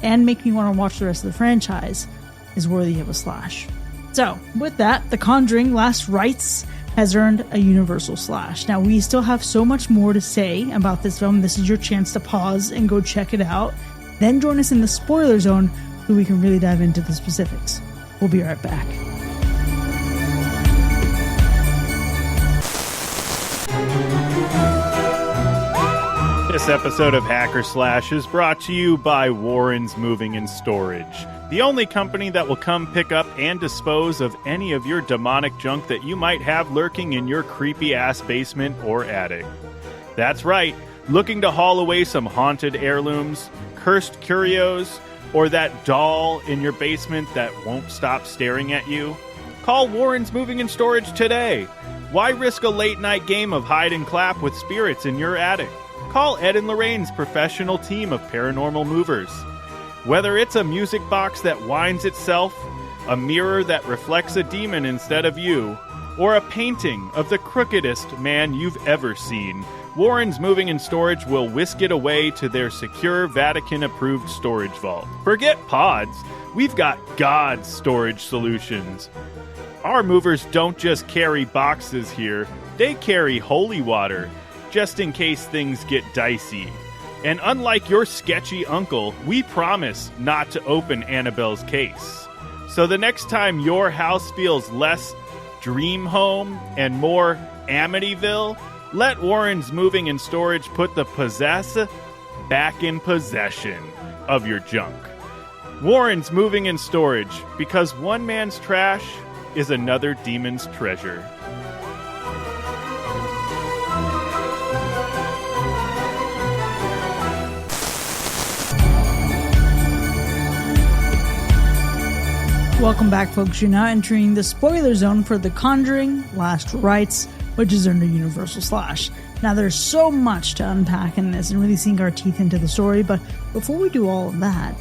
Speaker 1: and make me want to watch the rest of the franchise is worthy of a slash. So, with that, The Conjuring Last Rites has earned a universal slash. Now, we still have so much more to say about this film. This is your chance to pause and go check it out. Then join us in the spoiler zone so we can really dive into the specifics. We'll be right back.
Speaker 2: This episode of Hacker Slash is brought to you by Warren's Moving and Storage, the only company that will come pick up and dispose of any of your demonic junk that you might have lurking in your creepy-ass basement or attic. That's right, looking to haul away some haunted heirlooms, cursed curios, or that doll in your basement that won't stop staring at you? Call Warren's Moving and Storage today. Why risk a late-night game of hide and clap with spirits in your attic? Call Ed and Lorraine's professional team of paranormal movers. Whether it's a music box that winds itself, a mirror that reflects a demon instead of you, or a painting of the crookedest man you've ever seen, Warren's Moving and Storage will whisk it away to their secure Vatican-approved storage vault. Forget pods. We've got God's storage solutions. Our movers don't just carry boxes here. They carry holy water, just in case things get dicey. And unlike your sketchy uncle, we promise not to open Annabelle's case. So the next time your house feels less dream home and more Amityville, let Warren's Moving and Storage put the possess back in possession of your junk. Warren's Moving and Storage, because one man's trash is another demon's treasure.
Speaker 1: Welcome back, folks. You're now entering the spoiler zone for The Conjuring, Last Rites, which is under Universal Slash. Now, there's so much to unpack in this and really sink our teeth into the story, but before we do all of that,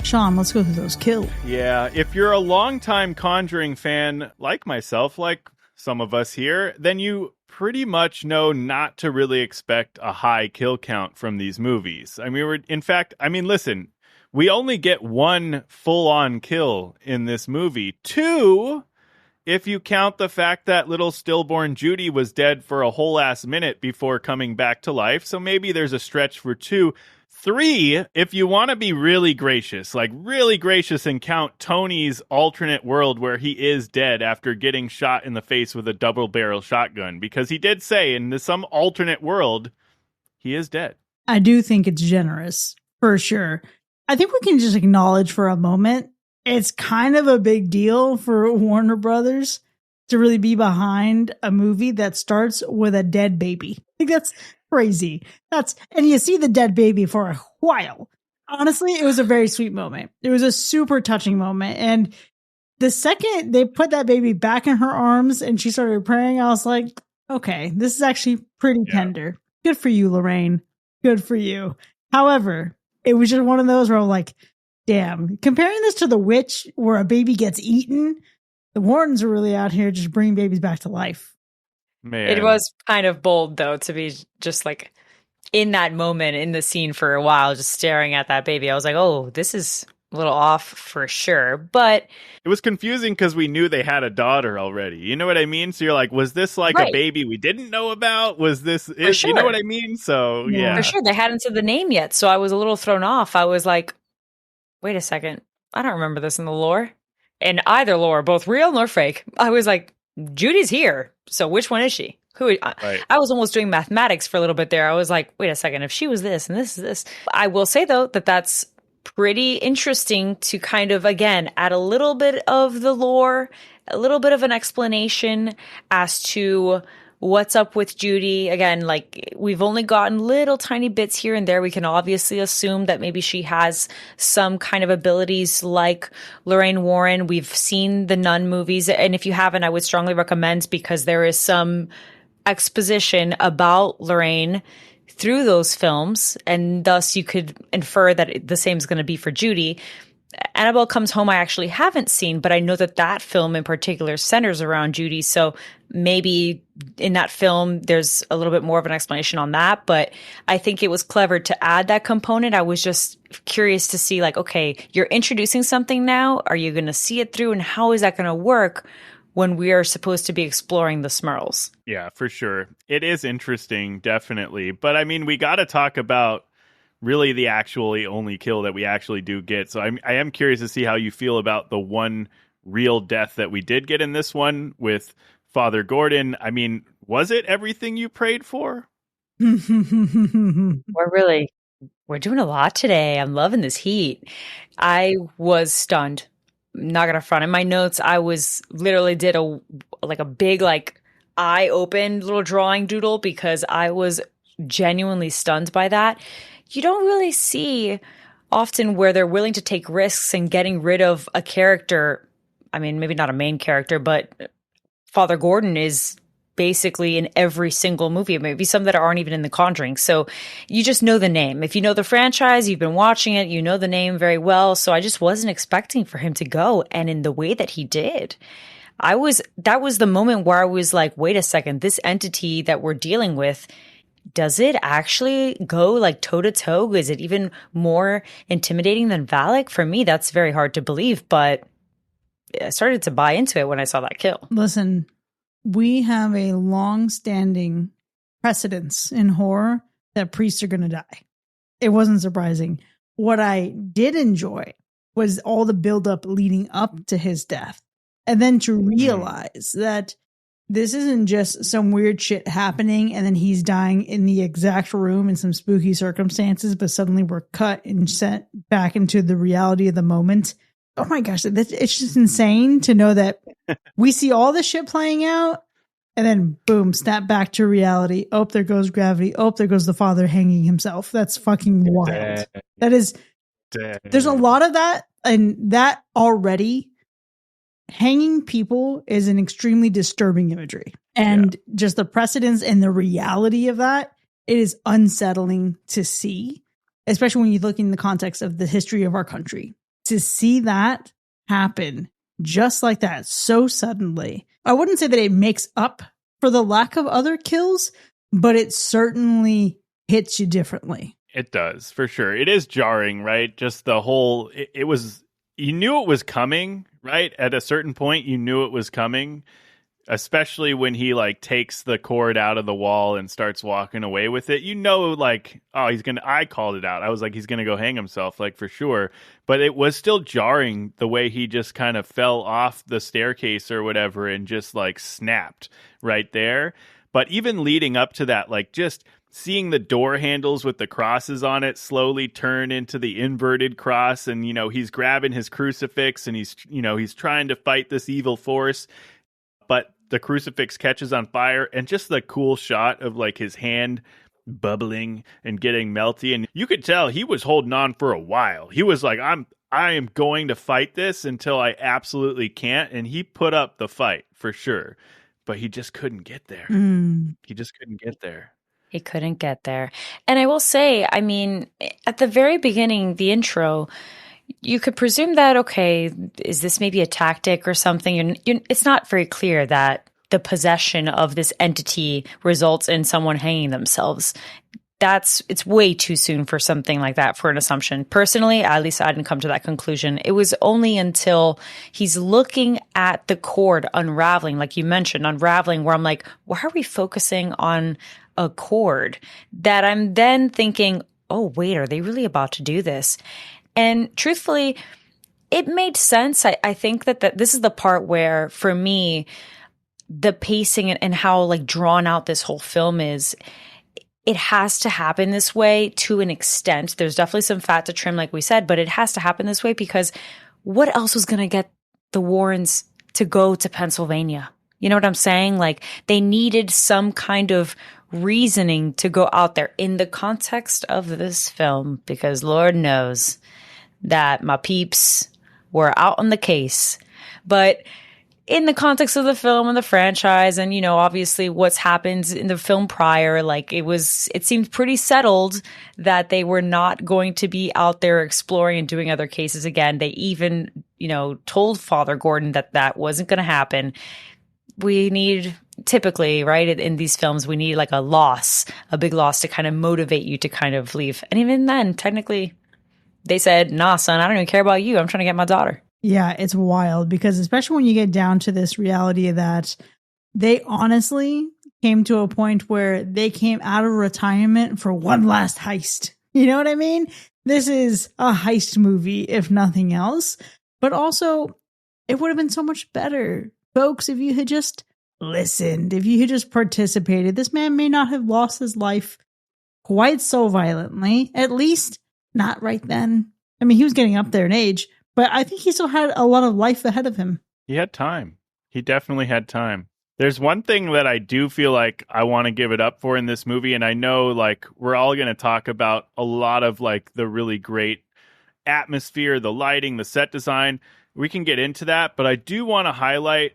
Speaker 1: Sean, let's go through those kills.
Speaker 2: Yeah, if you're a longtime Conjuring fan, like myself, like some of us here, then you pretty much know not to really expect a high kill count from these movies. Listen, we only get one full-on kill in this movie. Two, if you count the fact that little stillborn Judy was dead for a whole ass minute before coming back to life, so maybe there's a stretch for two. Three, if you want to be really gracious and count Tony's alternate world where he is dead after getting shot in the face with a double-barrel shotgun, because he did say in some alternate world, he is dead.
Speaker 1: I do think it's generous, for sure. I think we can just acknowledge for a moment, it's kind of a big deal for Warner Brothers to really be behind a movie that starts with a dead baby. I think that's crazy. And you see the dead baby for a while. Honestly, it was a very sweet moment. It was a super touching moment. And the second they put that baby back in her arms and she started praying, I was like, okay, this is actually pretty tender. Good for you, Lorraine. Good for you. However, it was just one of those where I'm like, damn, comparing this to The Witch where a baby gets eaten, the Warrens are really out here just bringing babies back to life.
Speaker 2: Man.
Speaker 3: It was kind of bold, though, to be just like in that moment in the scene for a while, just staring at that baby. I was like, oh, this is a little off for sure. But
Speaker 2: it was confusing because we knew they had a daughter already. You know what I mean? So you're like, was this like a baby we didn't know about? Was this,
Speaker 3: sure.
Speaker 2: You know what I mean? So, yeah.
Speaker 3: For sure. They hadn't said the name yet. So I was a little thrown off. I was like, wait a second. I don't remember this in the lore. In either lore, both real nor fake. I was like, Judy's here. So which one is she? I was almost doing mathematics for a little bit there. I was like, wait a second. If she was this and this is this. I will say, though, that's pretty interesting to kind of, again, add a little bit of the lore, a little bit of an explanation as to what's up with Judy. Again, like we've only gotten little tiny bits here and there. We can obviously assume that maybe she has some kind of abilities like Lorraine Warren. We've seen the Nun movies. And if you haven't, I would strongly recommend, because there is some exposition about Lorraine through those films. And thus you could infer that the same is going to be for Judy. Annabelle Comes Home I actually haven't seen, but I know that film in particular centers around Judy. So maybe in that film, there's a little bit more of an explanation on that. But I think it was clever to add that component. I was just curious to see, like, okay, you're introducing something now. Are you going to see it through? And how is that going to work when we are supposed to be exploring the Smurls?
Speaker 2: Yeah, for sure. It is interesting, definitely. But I mean, we got to talk about really the actually only kill that we actually do get. So I am curious to see how you feel about the one real death that we did get in this one with Father Gordon. I mean, was it everything you prayed for?
Speaker 3: We're doing a lot today. I'm loving this heat. I was stunned. Not gonna front. In my notes, I was literally did a big eye open little drawing doodle because I was genuinely stunned by that. You don't really see often where they're willing to take risks and getting rid of a character. I mean, maybe not a main character, but Father Gordon is basically in every single movie, maybe some that aren't even in The Conjuring. So you just know the name. If you know the franchise, you've been watching it, you know the name very well. So I just wasn't expecting for him to go. And in the way that he did, that was the moment where I was like, wait a second, this entity that we're dealing with, does it actually go like toe to toe? Is it even more intimidating than Valak? For me, that's very hard to believe, but I started to buy into it when I saw that kill.
Speaker 1: Listen, we have a long-standing precedence in horror that priests are going to die. It wasn't surprising. What I did enjoy was all the buildup leading up to his death. And then to realize that this isn't just some weird shit happening and then he's dying in the exact room in some spooky circumstances, but suddenly we're cut and sent back into the reality of the moment. Oh my gosh, it's just insane to know that we see all this shit playing out and then boom, snap back to reality. Oh, there goes gravity. Oh, there goes the father hanging himself. That's fucking wild. That is, there's a lot of that, and that already, hanging people is an extremely disturbing imagery. And just the precedence and the reality of that, it is unsettling to see, especially when you look in the context of the history of our country. To see that happen just like that so suddenly, I wouldn't say that it makes up for the lack of other kills, but it certainly hits you differently.
Speaker 2: It does, for sure. It is jarring, right? Just the whole, it was, you knew it was coming, right? At a certain point, you knew it was coming, especially when he like takes the cord out of the wall and starts walking away with it. You know, like, oh, I called it out. I was like, he's going to go hang himself, like for sure. But it was still jarring the way he just kind of fell off the staircase or whatever and just like snapped right there. But even leading up to that, like just seeing the door handles with the crosses on it slowly turn into the inverted cross. And, you know, he's grabbing his crucifix and he's trying to fight this evil force, but the crucifix catches on fire, and just the cool shot of like his hand bubbling and getting melty. And you could tell he was holding on for a while. He was like, I am going to fight this until I absolutely can't. And he put up the fight for sure, but he just couldn't get there. He just couldn't get there.
Speaker 3: He couldn't get there. And I will say, I mean, at the very beginning, the intro, you could presume that, okay, is this maybe a tactic or something? It's not very clear that the possession of this entity results in someone hanging themselves. It's way too soon for something like that, for an assumption. Personally, at least I didn't come to that conclusion. It was only until he's looking at the cord unraveling, like you mentioned, unraveling, where I'm like, why are we focusing on a cord? That I'm then thinking, oh, wait, are they really about to do this? And truthfully, it made sense. I think that this is the part where, for me, the pacing and how like drawn out this whole film is, it has to happen this way to an extent. There's definitely some fat to trim, like we said, but it has to happen this way because what else was going to get the Warrens to go to Pennsylvania? You know what I'm saying? Like, they needed some kind of reasoning to go out there in the context of this film, because Lord knows that my peeps were out on the case. But in the context of the film and the franchise, and, you know, obviously what's happened in the film prior, like it seemed pretty settled that they were not going to be out there exploring and doing other cases again. They even, you know, told Father Gordon that wasn't going to happen. We need, typically, right, in these films, we need like a big loss to kind of motivate you to kind of leave. And even then, technically, they said, nah, son, I don't even care about you. I'm trying to get my daughter.
Speaker 1: Yeah, it's wild because especially when you get down to this reality that they honestly came to a point where they came out of retirement for one last heist. You know what I mean? This is a heist movie, if nothing else. But also, it would have been so much better, folks, if you had just listened, if you had just participated. This man may not have lost his life quite so violently, at least not right then. I mean, he was getting up there in age, but I think he still had a lot of life ahead of him.
Speaker 2: He had time. He definitely had time. There's one thing that I do feel like I want to give it up for in this movie, and I know like we're all going to talk about a lot of like the really great atmosphere, the lighting, the set design. We can get into that, but I do want to highlight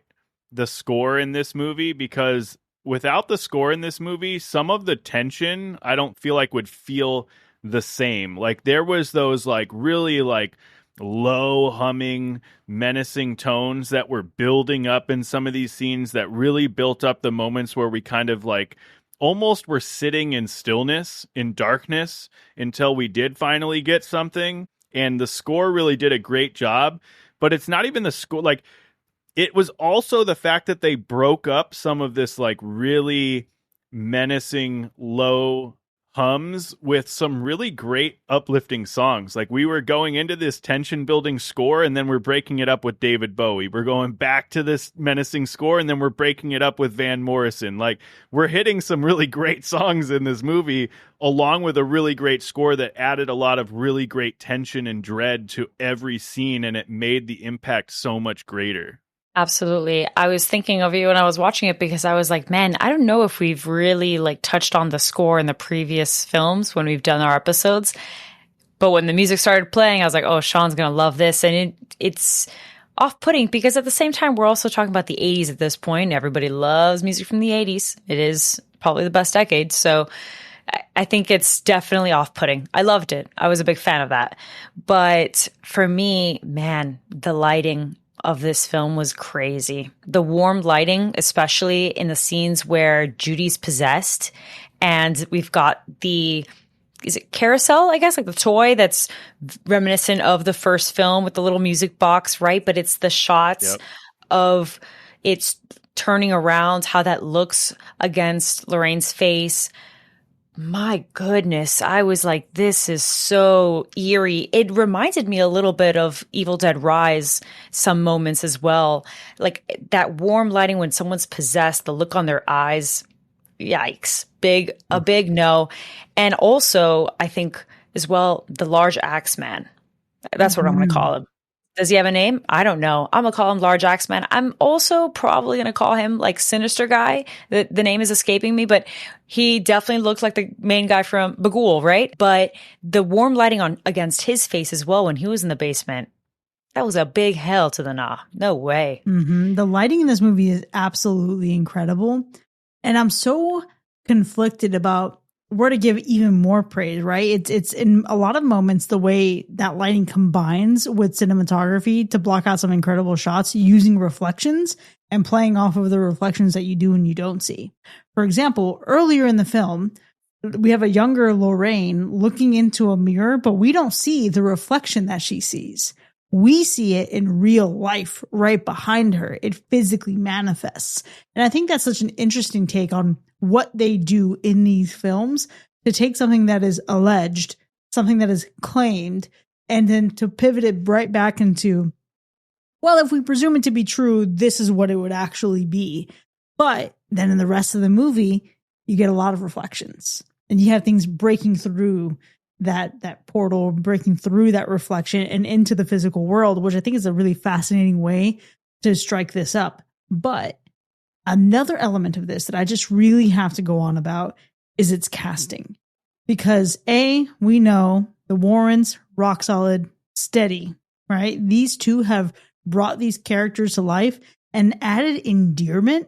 Speaker 2: the score in this movie because without the score in this movie, some of the tension I don't feel like would feel the same. Like there was those like really like low humming, menacing tones that were building up in some of these scenes that really built up the moments where we kind of like almost were sitting in stillness, in darkness, until we did finally get something. And the score really did a great job. But it's not even the score. Like, it was also the fact that they broke up some of this like really menacing low hums with some really great uplifting songs. Like we were going into this tension building score and then we're breaking it up with David Bowie. We're going back to this menacing score and then we're breaking it up with Van Morrison. Like we're hitting some really great songs in this movie along with a really great score that added a lot of really great tension and dread to every scene, and it made the impact so much greater.
Speaker 3: Absolutely. I was thinking of you when I was watching it because I was like, man, I don't know if we've really like touched on the score in the previous films when we've done our episodes. But when the music started playing, I was like, oh, Sean's going to love this. And it's off-putting because at the same time, we're also talking about the 80s at this point. Everybody loves music from the 80s. It is probably the best decade. So I think it's definitely off-putting. I loved it. I was a big fan of that. But for me, man, the lighting of this film was crazy. The warm lighting, especially in the scenes where Judy's possessed, and we've got is it carousel, I guess, like the toy that's reminiscent of the first film with the little music box, right? But it's the shots of it's turning around, how that looks against Lorraine's face. My goodness, I was like, this is so eerie. It reminded me a little bit of Evil Dead Rise, some moments as well. Like that warm lighting when someone's possessed, the look on their eyes, yikes, a big no. And also, I think as well, the large axe man. That's what I'm going to call him. Does he have a name? I don't know. I'm going to call him Large Axeman. I'm also probably going to call him like Sinister Guy. The name is escaping me, but he definitely looked like the main guy from Bagul, right? But the warm lighting on against his face as well when he was in the basement, that was a big hell to the nah. No way.
Speaker 1: Mm-hmm. The lighting in this movie is absolutely incredible. And I'm so conflicted about where to give even more praise, right? It's in a lot of moments, the way that lighting combines with cinematography to block out some incredible shots using reflections and playing off of the reflections that you do and you don't see. For example, earlier in the film, we have a younger Lorraine looking into a mirror, but we don't see the reflection that she sees. We see it in real life right behind her. It physically manifests. And I think that's such an interesting take on what they do in these films to take something that is alleged, something that is claimed, and then to pivot it right back into, well, if we presume it to be true, this is what it would actually be. But then in the rest of the movie, you get a lot of reflections and you have things breaking through that portal, breaking through that reflection and into the physical world, which I think is a really fascinating way to strike this up. But another element of this that I just really have to go on about is its casting. Because we know the Warrens, rock solid, steady, right? These two have brought these characters to life and added endearment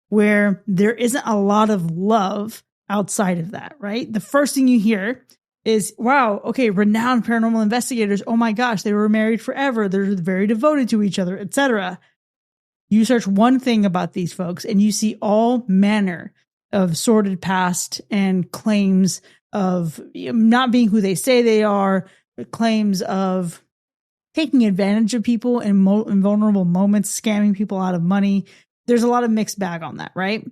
Speaker 1: where there isn't a lot of love outside of that, right? The first thing you hear is, wow, okay, renowned paranormal investigators. Oh my gosh, they were married forever. They're very devoted to each other, etc. You search one thing about these folks and you see all manner of sordid past and claims of not being who they say they are, claims of taking advantage of people in vulnerable moments, scamming people out of money. There's a lot of mixed bag on that, right?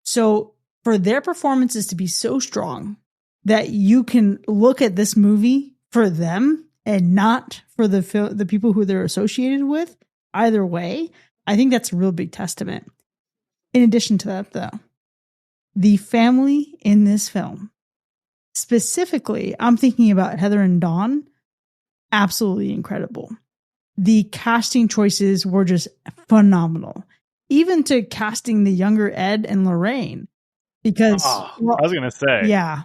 Speaker 1: So for their performances to be so strong that you can look at this movie for them and not for the people who they're associated with, either way, I think that's a real big testament. In addition to that, though, the family in this film, specifically, I'm thinking about Heather and Dawn, absolutely incredible. The casting choices were just phenomenal. Even to casting the younger Ed and Lorraine, because
Speaker 2: I was going to say,
Speaker 1: yeah,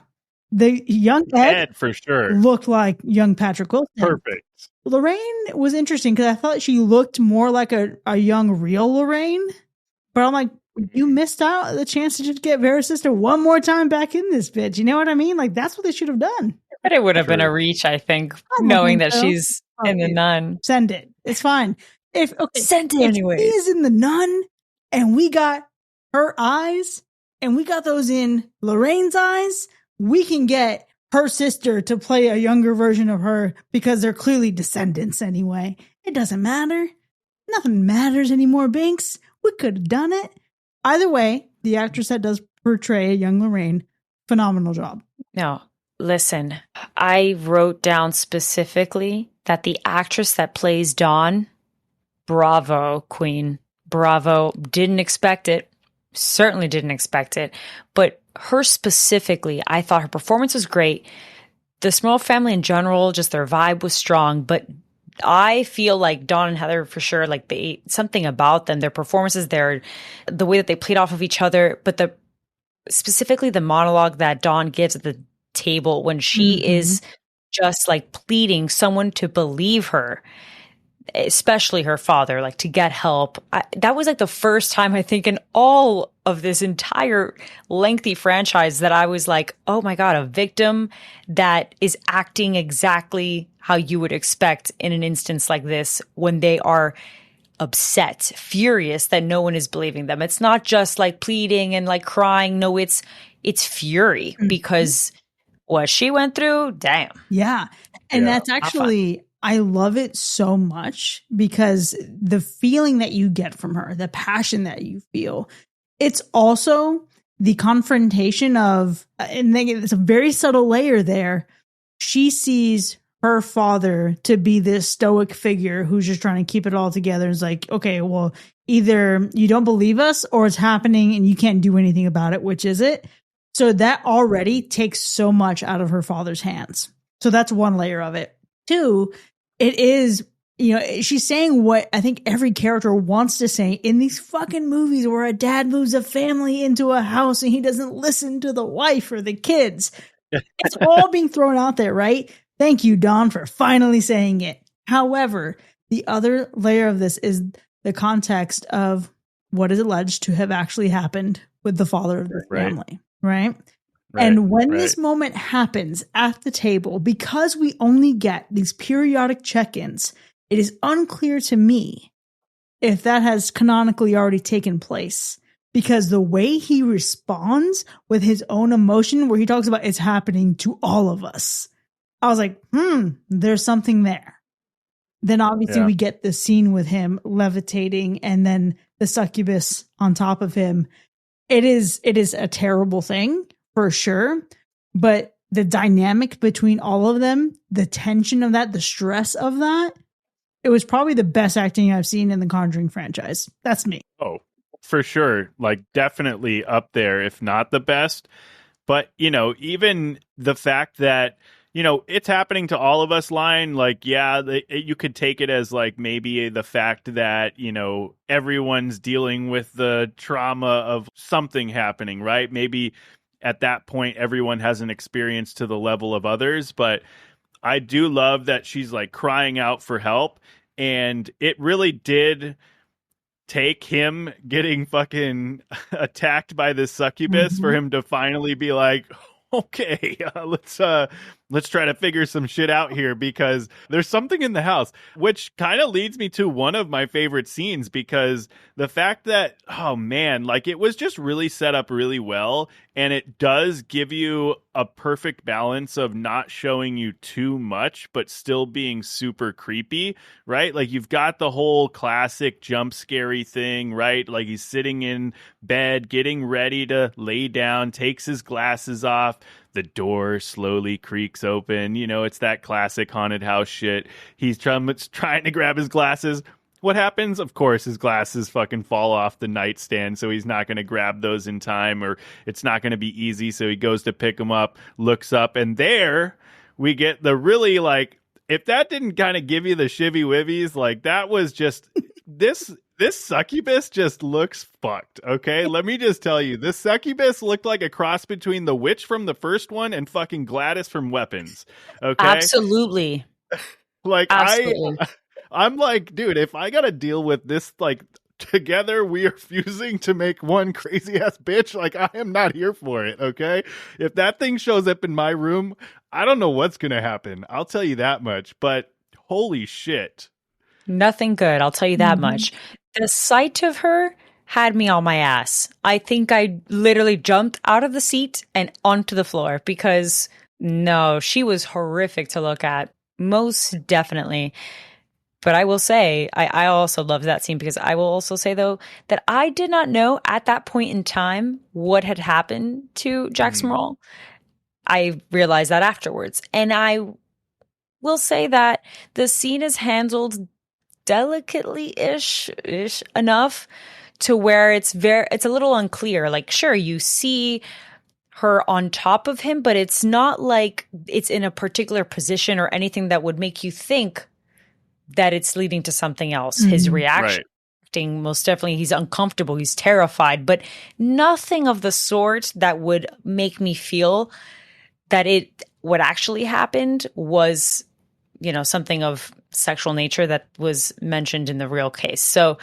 Speaker 1: the young
Speaker 2: Ed for sure
Speaker 1: looked like young Patrick Wilson.
Speaker 2: Perfect.
Speaker 1: Lorraine was interesting because I thought she looked more like a young real Lorraine, but I'm like, You missed out the chance to just get Vera's sister one more time back in this bitch. You know what I mean? Like, that's what they should have done.
Speaker 3: But it would have been a reach, I think,
Speaker 1: don't
Speaker 3: knowing
Speaker 1: think
Speaker 3: that
Speaker 1: so.
Speaker 3: she's in the nun.
Speaker 1: Send it. It's fine.
Speaker 3: Send it
Speaker 1: if
Speaker 3: anyways.
Speaker 1: she is in the nun and we got her eyes and we got those in Lorraine's eyes, we can get her sister to play a younger version of her because they're clearly descendants anyway. It doesn't matter. Nothing matters anymore, Binks. We could have done it. Either way, the actress that does portray a young Lorraine, phenomenal job.
Speaker 3: No, listen, I wrote down specifically that the actress that plays Dawn, bravo, queen, bravo, didn't expect it, certainly didn't expect it, but her specifically, I thought her performance was great. The Smurl family in general, just their vibe was strong, but I feel like Dawn and Heather for sure, like something about them, their performances, the way that they played off of each other, but specifically the monologue that Dawn gives at the table when she is just like pleading someone to believe her, especially her father, like to get help. That was like the first time I think in all of this entire lengthy franchise that I was like, oh my God, a victim that is acting exactly how you would expect in an instance like this when they are upset, furious that no one is believing them. It's not just like pleading and like crying. No, it's fury because what she went through, damn.
Speaker 1: Yeah. And that's actually, I love it so much because the feeling that you get from her, the passion that you feel, it's also the confrontation of, and it's a very subtle layer there. She sees her father to be this stoic figure who's just trying to keep it all together. It's like, okay, well, either you don't believe us or it's happening and you can't do anything about it. Which is it? So that already takes so much out of her father's hands. So that's one layer of it. Two, it is, she's saying what I think every character wants to say in these fucking movies where a dad moves a family into a house and he doesn't listen to the wife or the kids. It's all being thrown out there, right? Thank you, Dawn, for finally saying it. However, the other layer of this is the context of what is alleged to have actually happened with the father of the family, right? And when this moment happens at the table, because we only get these periodic check-ins, it is unclear to me if that has canonically already taken place. Because the way he responds with his own emotion, where he talks about it's happening to all of us, I was like, there's something there. Then obviously we get the scene with him levitating and then the succubus on top of him. It is a terrible thing for sure. But the dynamic between all of them, the tension of that, the stress of that, it was probably the best acting I've seen in the Conjuring franchise. That's me.
Speaker 2: Oh, for sure. Like definitely up there, if not the best. But, even the fact that, it's happening to all of us line, like, you could take it as like maybe the fact that, everyone's dealing with the trauma of something happening, right? Maybe at that point, everyone hasn't experienced to the level of others, but I do love that she's like crying out for help. And it really did take him getting fucking attacked by this succubus for him to finally be like, okay, let's try to figure some shit out here because there's something in the house, which kind of leads me to one of my favorite scenes because the fact that, oh man, like it was just really set up really well. And it does give you a perfect balance of not showing you too much, but still being super creepy, right? Like you've got the whole classic jump scary thing, right? Like he's sitting in bed, getting ready to lay down, takes his glasses off. The door slowly creaks open. It's that classic haunted house shit. He's trying to grab his glasses. What happens? Of course, his glasses fucking fall off the nightstand, so he's not going to grab those in time, or it's not going to be easy, so he goes to pick them up, looks up, and there we get the really, like, if that didn't kind of give you the shivy-wivvies, like, that was just, this succubus just looks fucked, okay? Let me just tell you, this succubus looked like a cross between the witch from the first one and fucking Gladys from Weapons, okay?
Speaker 3: Absolutely.
Speaker 2: Like,
Speaker 3: Absolutely.
Speaker 2: I'm like, dude, if I got to deal with this, like, together we are fusing to make one crazy ass bitch. Like, I am not here for it. Okay. If that thing shows up in my room, I don't know what's going to happen. I'll tell you that much, but holy shit.
Speaker 3: Nothing good, I'll tell you that much. The sight of her had me on my ass. I think I literally jumped out of the seat and onto the floor because no, she was horrific to look at. Most definitely. But I will say, I also loved that scene because I will also say, though, that I did not know at that point in time what had happened to Jack Smurl. I realized that afterwards. And I will say that the scene is handled delicately-ish enough to where it's a little unclear. Like, sure, you see her on top of him, but it's not like it's in a particular position or anything that would make you think that it's leading to something else. His reaction, most definitely, he's uncomfortable, he's terrified, but nothing of the sort that would make me feel that what actually happened was, something of sexual nature that was mentioned in the real case. So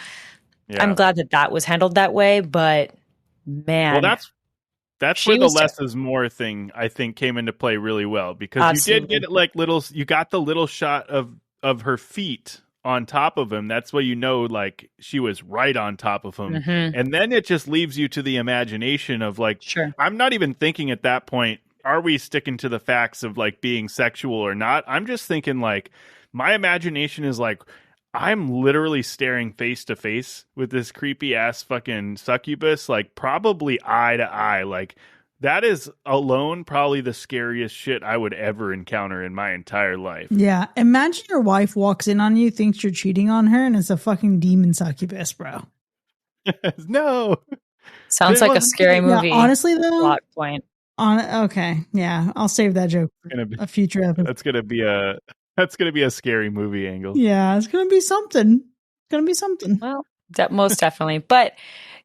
Speaker 3: I'm glad that was handled that way, but man.
Speaker 2: Well, that's where the less is more thing, I think, came into play really well, because Absolutely. You did get you got the little shot of her feet on top of him. That's where like she was right on top of him. And then it just leaves you to the imagination of
Speaker 3: sure.
Speaker 2: I'm not even thinking at that point, are we sticking to the facts of being sexual or not? I'm just thinking my imagination is I'm literally staring face to face with this creepy ass fucking succubus, probably eye to eye. That is alone probably the scariest shit I would ever encounter in my entire life.
Speaker 1: Yeah. Imagine your wife walks in on you, thinks you're cheating on her, and it's a fucking demon succubus, bro.
Speaker 2: No.
Speaker 3: Sounds like a scary movie.
Speaker 1: Yeah, honestly, though.
Speaker 3: Plot point.
Speaker 1: Okay. Yeah. I'll save that joke for a future episode.
Speaker 2: That's going to be a scary movie angle.
Speaker 1: Yeah. It's going to be something.
Speaker 3: Well, most definitely. But,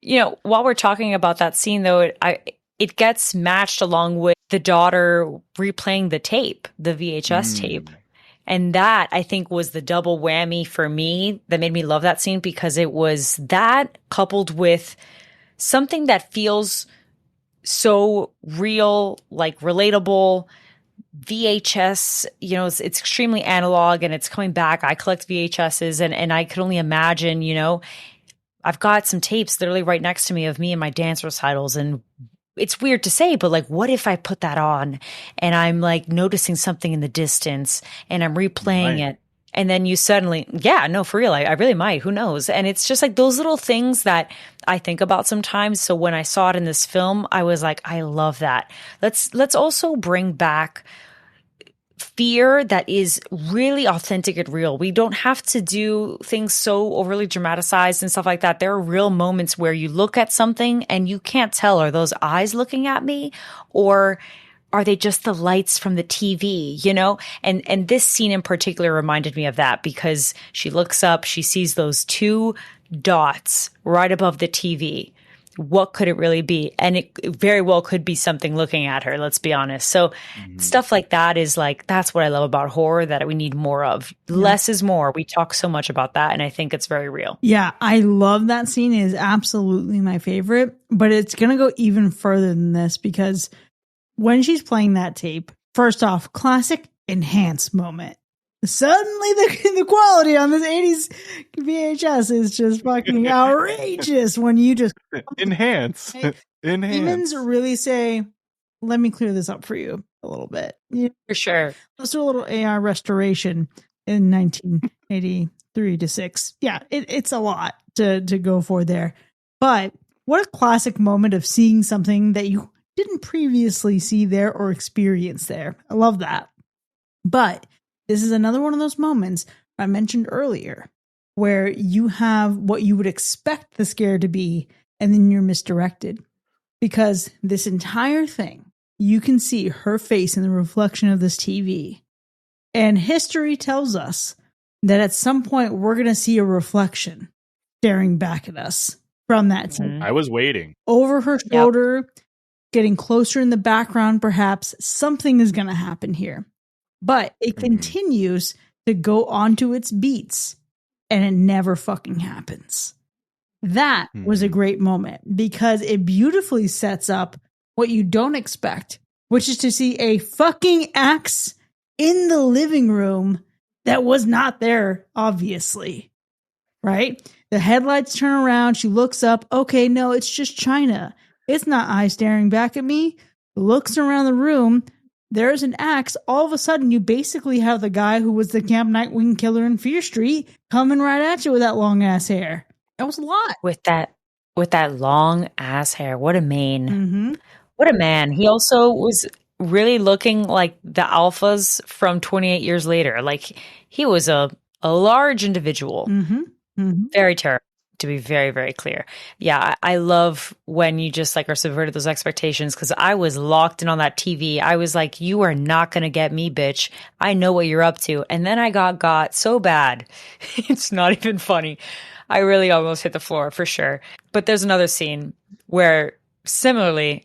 Speaker 3: while we're talking about that scene, though, it gets matched along with the daughter replaying the tape, the VHS tape. And that, I think, was the double whammy for me that made me love that scene, because it was that coupled with something that feels so real, relatable. VHS, it's extremely analog and it's coming back. I collect VHSs and I could only imagine, I've got some tapes literally right next to me of me and my dance recitals, and it's weird to say, but what if I put that on and I'm noticing something in the distance and I'm replaying it, and then you suddenly, for real, I really might, who knows? And it's just those little things that I think about sometimes. So when I saw it in this film, I was I love that. Let's also bring back fear that is really authentic and real. We don't have to do things so overly dramatized and stuff like that. There are real moments where you look at something and you can't tell, are those eyes looking at me, or are they just the lights from the TV, And this scene in particular reminded me of that, because she looks up, she sees those two dots right above the TV. What could it really be? And it very well could be something looking at her, let's be honest. So stuff like that is that's what I love about horror, that we need more of. Yeah. Less is more. We talk so much about that, and I think it's very real.
Speaker 1: Yeah, I love that scene. It is absolutely my favorite, but it's going to go even further than this, because when she's playing that tape, first off, classic enhance moment. Suddenly the quality on this 80s VHS is just fucking outrageous when you just
Speaker 2: enhance.
Speaker 1: Demons really say, let me clear this up for you a little bit.
Speaker 3: For sure.
Speaker 1: Let's do a little AI restoration in 1983 to 6. Yeah, it's a lot to go for there. But what a classic moment of seeing something that you didn't previously see there or experience there. I love that. But this is another one of those moments I mentioned earlier where you have what you would expect the scare to be, and then you're misdirected. Because this entire thing, you can see her face in the reflection of this TV. And history tells us that at some point we're going to see a reflection staring back at us from that TV.
Speaker 2: I was waiting.
Speaker 1: Over her shoulder, getting closer in the background, perhaps something is going to happen here. But it continues to go onto its beats, and it never fucking happens. That was a great moment because it beautifully sets up what you don't expect, which is to see a fucking axe in the living room that was not there, obviously. Right? The headlights turn around. She looks up. Okay, no, it's just China. It's not eye staring back at me. Looks around the room. There's an axe. All of a sudden, you basically have the guy who was the Camp Nightwing killer in Fear Street coming right at you with that long ass hair. That was a lot.
Speaker 3: With that long ass hair. What a mane.
Speaker 1: Mm-hmm.
Speaker 3: What a man. He also was really looking like the alphas from 28 years later. Like he was a large individual.
Speaker 1: Mm-hmm. Mm-hmm.
Speaker 3: Very terrible, to be very, very clear. Yeah, I love when you just like are subverted those expectations because I was locked in on that TV. I was like, you are not going to get me, bitch. I know what you're up to. And then I got so bad. It's not even funny. I really almost hit the floor for sure. But there's another scene where similarly,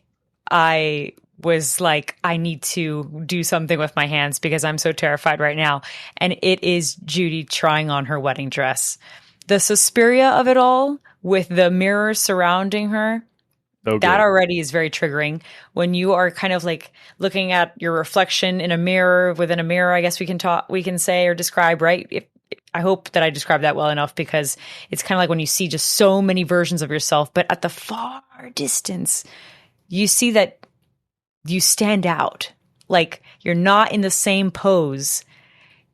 Speaker 3: I was like, I need to do something with my hands because I'm so terrified right now. And it is Judy trying on her wedding dress. The Suspiria of it all with the mirror surrounding her, that already is very triggering. When you are kind of like looking at your reflection in a mirror within a mirror, I guess we can say or describe, right? I hope that I described that well enough because it's kind of like when you see just so many versions of yourself, but at the far distance, you see that you stand out. Like you're not in the same pose.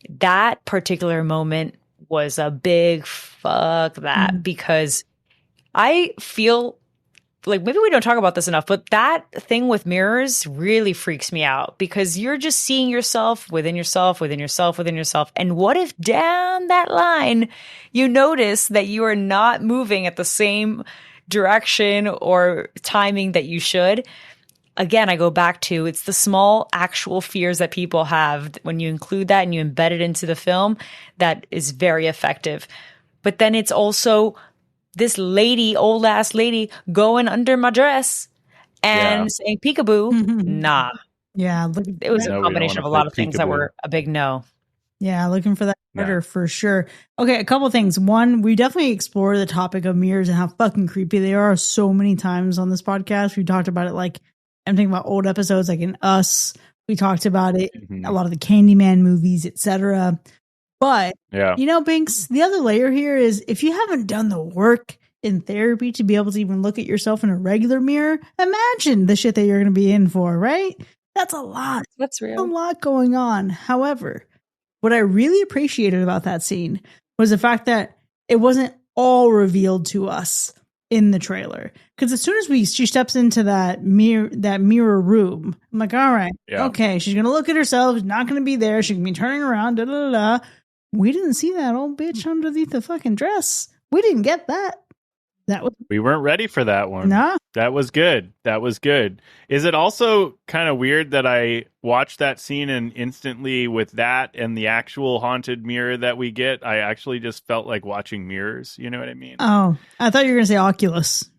Speaker 3: That particular moment was a big fuck that because I feel like maybe we don't talk about this enough, but that thing with mirrors really freaks me out because you're just seeing yourself within yourself, within yourself, within yourself. And what if down that line you notice that you are not moving at the same direction or timing that you should? Again, I go back to it's the small actual fears that people have when you include that and you embed it into the film that is very effective. But then it's also this lady, old ass lady, going under my dress and saying peekaboo. Nah.
Speaker 1: Yeah.
Speaker 3: It was a combination of a lot of things that were a big no.
Speaker 1: Yeah, looking for that murder for sure. Okay, a couple things. One, we definitely explore the topic of mirrors and how fucking creepy they are so many times on this podcast. We talked about it like I'm thinking about old episodes like in Us. We talked about it, a lot of the Candyman movies, etc. But, you know, Binks, the other layer here is if you haven't done the work in therapy to be able to even look at yourself in a regular mirror, imagine the shit that you're going to be in for, right? That's a lot.
Speaker 3: That's real.
Speaker 1: A lot going on. However, what I really appreciated about that scene was the fact that it wasn't all revealed to us in the trailer. Because as soon as she steps into that mirror room, I'm like, all right, okay, she's gonna look at herself, she's not gonna be there, she can be turning around, da da da. We didn't see that old bitch underneath the fucking dress. We didn't get that.
Speaker 2: We weren't ready for that one.
Speaker 1: No.
Speaker 2: That was good. That was good. Is it also kind of weird that I watched that scene and instantly with that and the actual haunted mirror that we get, I actually just felt like watching mirrors. You know what I mean?
Speaker 1: Oh, I thought you were going to say Oculus.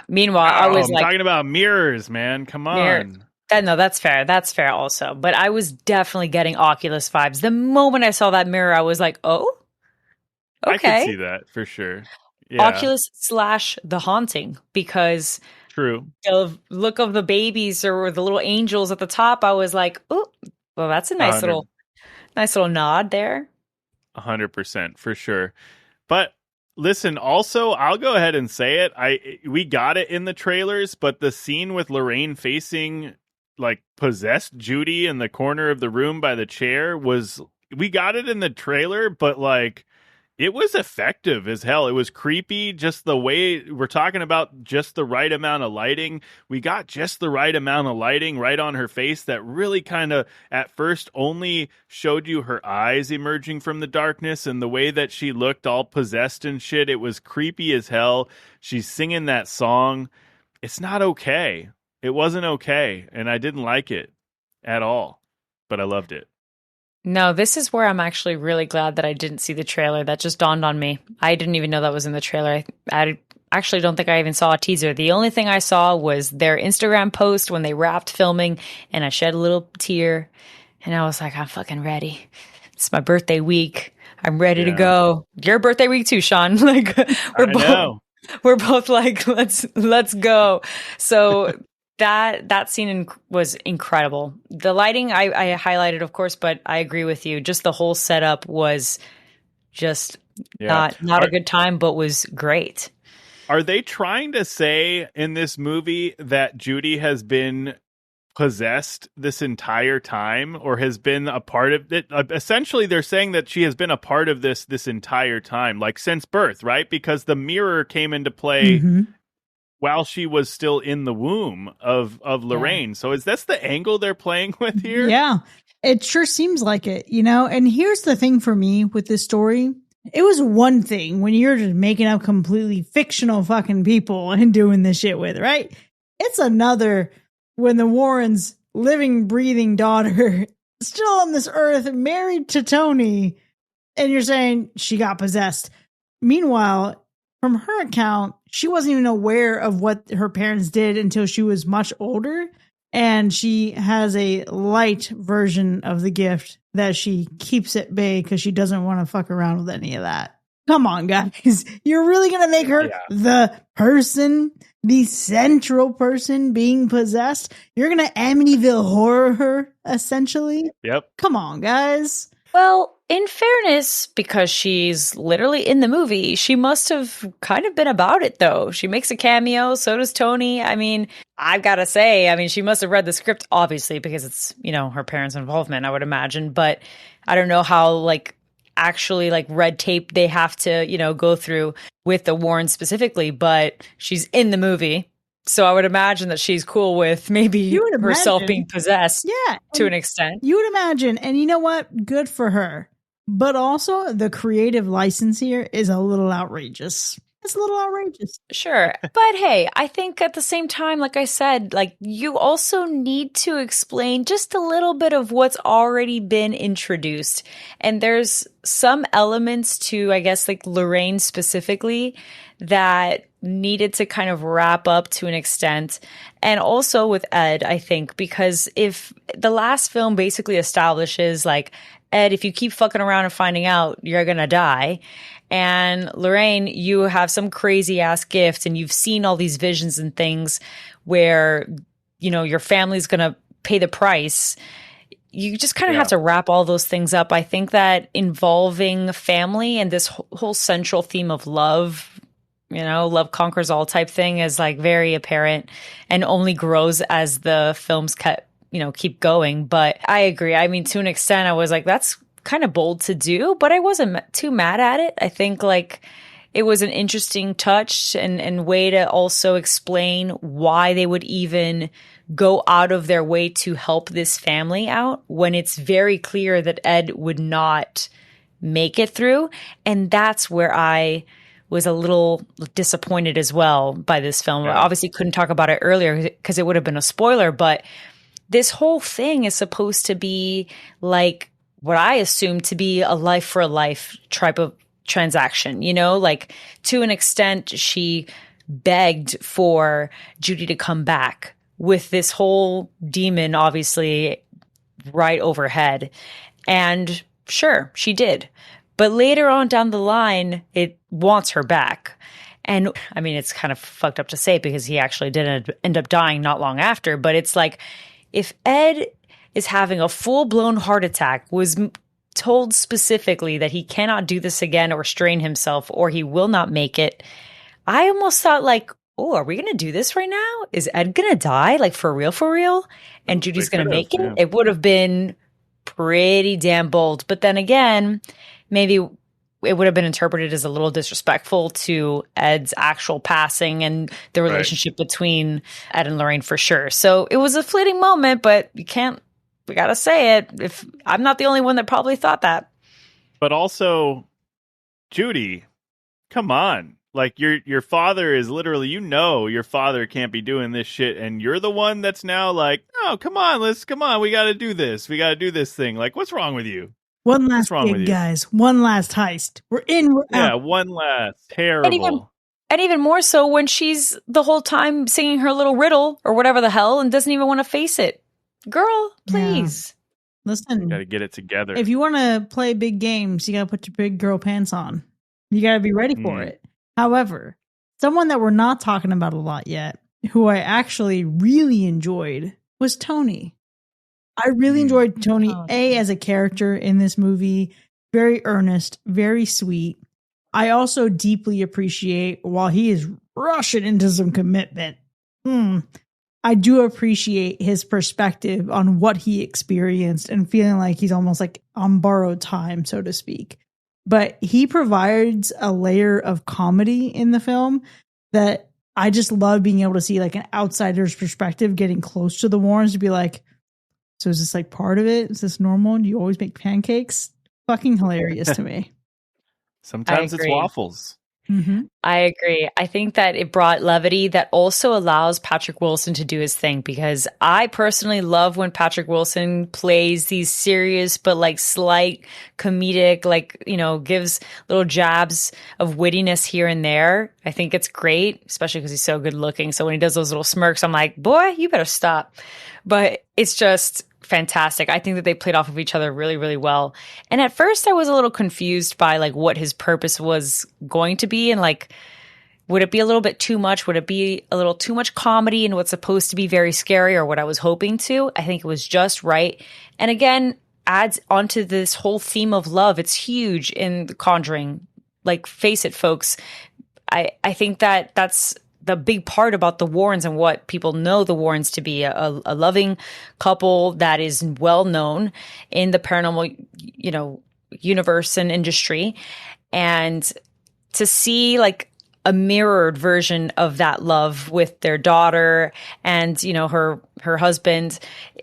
Speaker 3: Meanwhile, I was
Speaker 2: I'm
Speaker 3: like,
Speaker 2: talking about mirrors, man. Come on.
Speaker 3: Mirror. No, that's fair. That's fair also. But I was definitely getting Oculus vibes. The moment I saw that mirror, I was like, oh, okay.
Speaker 2: I could see that for sure. Yeah.
Speaker 3: Oculus / The Haunting, because
Speaker 2: true.
Speaker 3: The look of the babies or the little angels at the top, I was like, oh, well, that's a nice little nod there.
Speaker 2: 100% for sure. But listen, also, I'll go ahead and say it. We got it in the trailers, but the scene with Lorraine facing like possessed Judy in the corner of the room by the chair we got it in the trailer, but like it was effective as hell. It was creepy. Just the way we're talking about just the right amount of lighting. We got just the right amount of lighting right on her face that really kind of at first only showed you her eyes emerging from the darkness and the way that she looked all possessed and shit. It was creepy as hell. She's singing that song. It's not okay. It wasn't okay. And I didn't like it at all, but I loved it.
Speaker 3: No, this is where I'm actually really glad that I didn't see the trailer. That just dawned on me. I didn't even know that was in the trailer. I actually don't think I even saw a teaser. The only thing I saw was their Instagram post when they wrapped filming, and I shed a little tear, and I was like, I'm fucking ready. It's my birthday week. I'm ready to go. Your birthday week too, Sean. Like we're both like, let's go. So that scene was incredible. The lighting I highlighted, of course, but I agree with you. Just the whole setup was just not a good time, but was great.
Speaker 2: Are they trying to say in this movie that Judy has been possessed this entire time, or has been a part of it? Essentially, they're saying that she has been a part of this entire time, like since birth, right? Because the mirror came into play while she was still in the womb of Lorraine. So is this the angle they're playing with here?
Speaker 1: Yeah, it sure seems like it, you know? And here's the thing for me with this story. It was one thing when you're just making up completely fictional fucking people and doing this shit with, right? It's another when the Warrens' living, breathing daughter still on this earth, married to Tony, and you're saying she got possessed. Meanwhile, from her account, she wasn't even aware of what her parents did until she was much older. And she has a light version of the gift that she keeps at bay because she doesn't want to fuck around with any of that. Come on, guys. You're really going to make her the person, the central person being possessed? You're going to Amityville horror her, essentially?
Speaker 2: Yep.
Speaker 1: Come on, guys.
Speaker 3: Well, in fairness, because she's literally in the movie, she must have kind of been about it, though. She makes a cameo, so does Tony. I mean, I've got to say, she must have read the script, obviously, because it's, her parents' involvement, I would imagine. But I don't know how, actually, red tape they have to, go through with the Warren specifically, but she's in the movie. So I would imagine that she's cool with maybe herself being possessed to an extent.
Speaker 1: You would imagine. And you know what? Good for her. But also the creative license here is a little outrageous. It's a little outrageous.
Speaker 3: Sure. But hey, I think at the same time, like I said, you also need to explain just a little bit of what's already been introduced. And there's some elements to, I guess, Lorraine specifically that needed to kind of wrap up to an extent. And also with Ed, I think, because if the last film basically establishes Ed, if you keep fucking around and finding out, you're going to die. And Lorraine, you have some crazy ass gift and you've seen all these visions and things where, your family's going to pay the price. You just kind of have to wrap all those things up. I think that involving family and this whole central theme of love, love conquers all type thing is very apparent and only grows as the films keep going. But I agree. To an extent, I was that's kind of bold to do, but I wasn't too mad at it. I think it was an interesting touch and way to also explain why they would even go out of their way to help this family out when it's very clear that Ed would not make it through. And that's where I was a little disappointed as well by this film. I obviously couldn't talk about it earlier because it would have been a spoiler, but this whole thing is supposed to be what I assume to be a life for a life type of transaction, to an extent, she begged for Judy to come back with this whole demon, obviously, right overhead. And sure, she did. But later on down the line, it wants her back. And it's kind of fucked up to say because he actually did end up dying not long after. But it's if Ed is having a full-blown heart attack, was told specifically that he cannot do this again or strain himself or he will not make it, I almost thought oh, are we going to do this right now? Is Ed going to die? For real? And Judy's going to make it? It would have been pretty damn bold. But then again, maybe it would have been interpreted as a little disrespectful to Ed's actual passing and the relationship between Ed and Lorraine for sure. So it was a fleeting moment, but we got to say it. If I'm not the only one that probably thought that.
Speaker 2: But also, Judy, come on. Your father is literally, your father can't be doing this shit. And you're the one that's now oh, come on, we got to do this. We got to do this thing. What's wrong with you?
Speaker 1: One last gig, guys. One last heist. We're in. We're out.
Speaker 2: One last. Terrible.
Speaker 3: And even more so when she's the whole time singing her little riddle or whatever the hell and doesn't even want to face it. Girl, please.
Speaker 1: Listen,
Speaker 2: Got to get it together.
Speaker 1: if you want to play big games, you got to put your big girl pants on. You got to be ready for it. However, someone that we're not talking about a lot yet, who I actually really enjoyed, was Tony. I really enjoyed Tony, as a character in this movie. Very earnest, very sweet. I also deeply appreciate, while he is rushing into some commitment, I do appreciate his perspective on what he experienced and feeling like he's almost like on borrowed time, so to speak. But he provides a layer of comedy in the film that I just love being able to see, like an outsider's perspective, getting close to the Warrens to be like, so is this like part of it? Is this normal? Do you always make pancakes? Fucking hilarious to me.
Speaker 2: Sometimes it's waffles.
Speaker 1: Mm-hmm.
Speaker 3: I agree. I think that it brought levity that also allows Patrick Wilson to do his thing, because I personally love when Patrick Wilson plays these serious but like slight comedic, like, you know, gives little jabs of wittiness here and there. I think it's great, especially because he's so good looking. So when he does those little smirks, I'm like, boy, you better stop. But it's just fantastic. I think that they played off of each other really, really well. And at first I was a little confused by like what his purpose was going to be, and like, would it be a little bit too much? Would it be a little too much comedy and what's supposed to be very scary, or what I was hoping to? I think it was just right. And again, adds onto this whole theme of love. It's huge in The Conjuring. Like, face it, folks. I think that that's the big part about the Warrens and what people know the Warrens to be, a loving couple that is well known in the paranormal, you know, universe and industry. And to see like a mirrored version of that love with their daughter and, you know, her husband,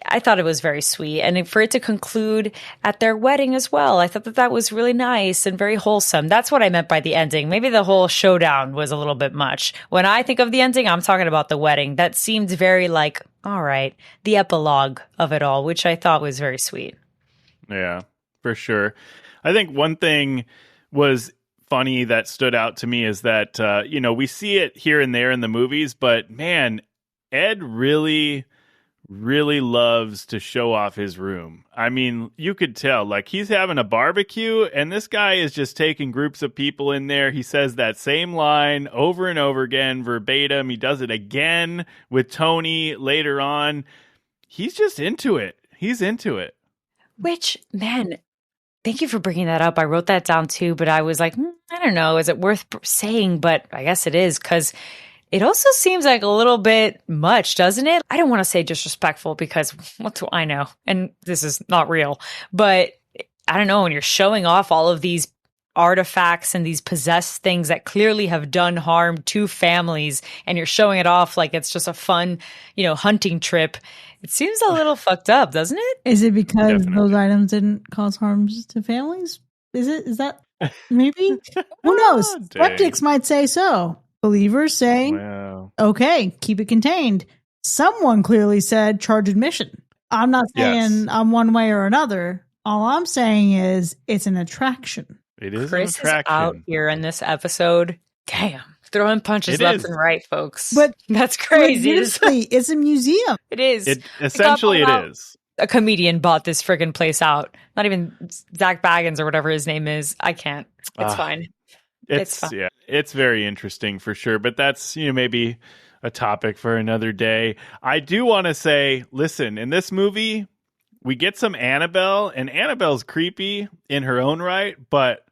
Speaker 3: I thought it was very sweet. And for it to conclude at their wedding as well, I thought that that was really nice and very wholesome. That's what I meant by the ending. Maybe the whole showdown was a little bit much. When I think of the ending, I'm talking about the wedding. That seemed very like, all right, the epilogue of it all, which I thought was very sweet.
Speaker 2: Yeah, for sure. I think one thing was funny that stood out to me is that, you know, we see it here and there in the movies, but man, Ed really loves to show off his room. I mean, you could tell, like, he's having a barbecue and this guy is just taking groups of people in there. He says that same line over and over again, verbatim. He does it again with Tony later on. He's just into it. He's into it.
Speaker 3: Which, man, thank you for bringing that up. I wrote that down too, but I was like, I don't know, is it worth saying? But I guess it is, because it also seems like a little bit much, doesn't it? I don't want to say disrespectful, because what do I know? And this is not real. But I don't know, when you're showing off all of these artifacts and these possessed things that clearly have done harm to families, and you're showing it off like it's just a fun, you know, hunting trip, it seems a little fucked up, doesn't it?
Speaker 1: Is it because those items didn't cause harms to families? Is that maybe? Who knows? Skeptics might say so. Believers saying, okay, keep it contained. Someone clearly said charge admission. I'm not saying I'm one way or another. All I'm saying is it's an attraction.
Speaker 2: It is
Speaker 3: Chris
Speaker 2: an attraction.
Speaker 3: Is out here in this episode. Damn. Throwing punches left and right, folks.
Speaker 1: But
Speaker 3: that's crazy.
Speaker 1: It's a museum.
Speaker 3: It is.
Speaker 2: Essentially, it is.
Speaker 3: A comedian bought this friggin' place out. Not even Zach Baggins or whatever his name is. I can't. It's fine.
Speaker 2: It's fine. Yeah, it's very interesting for sure. But that's, you know, maybe a topic for another day. I do want to say, listen, in this movie, we get some Annabelle, and Annabelle's creepy in her own right. But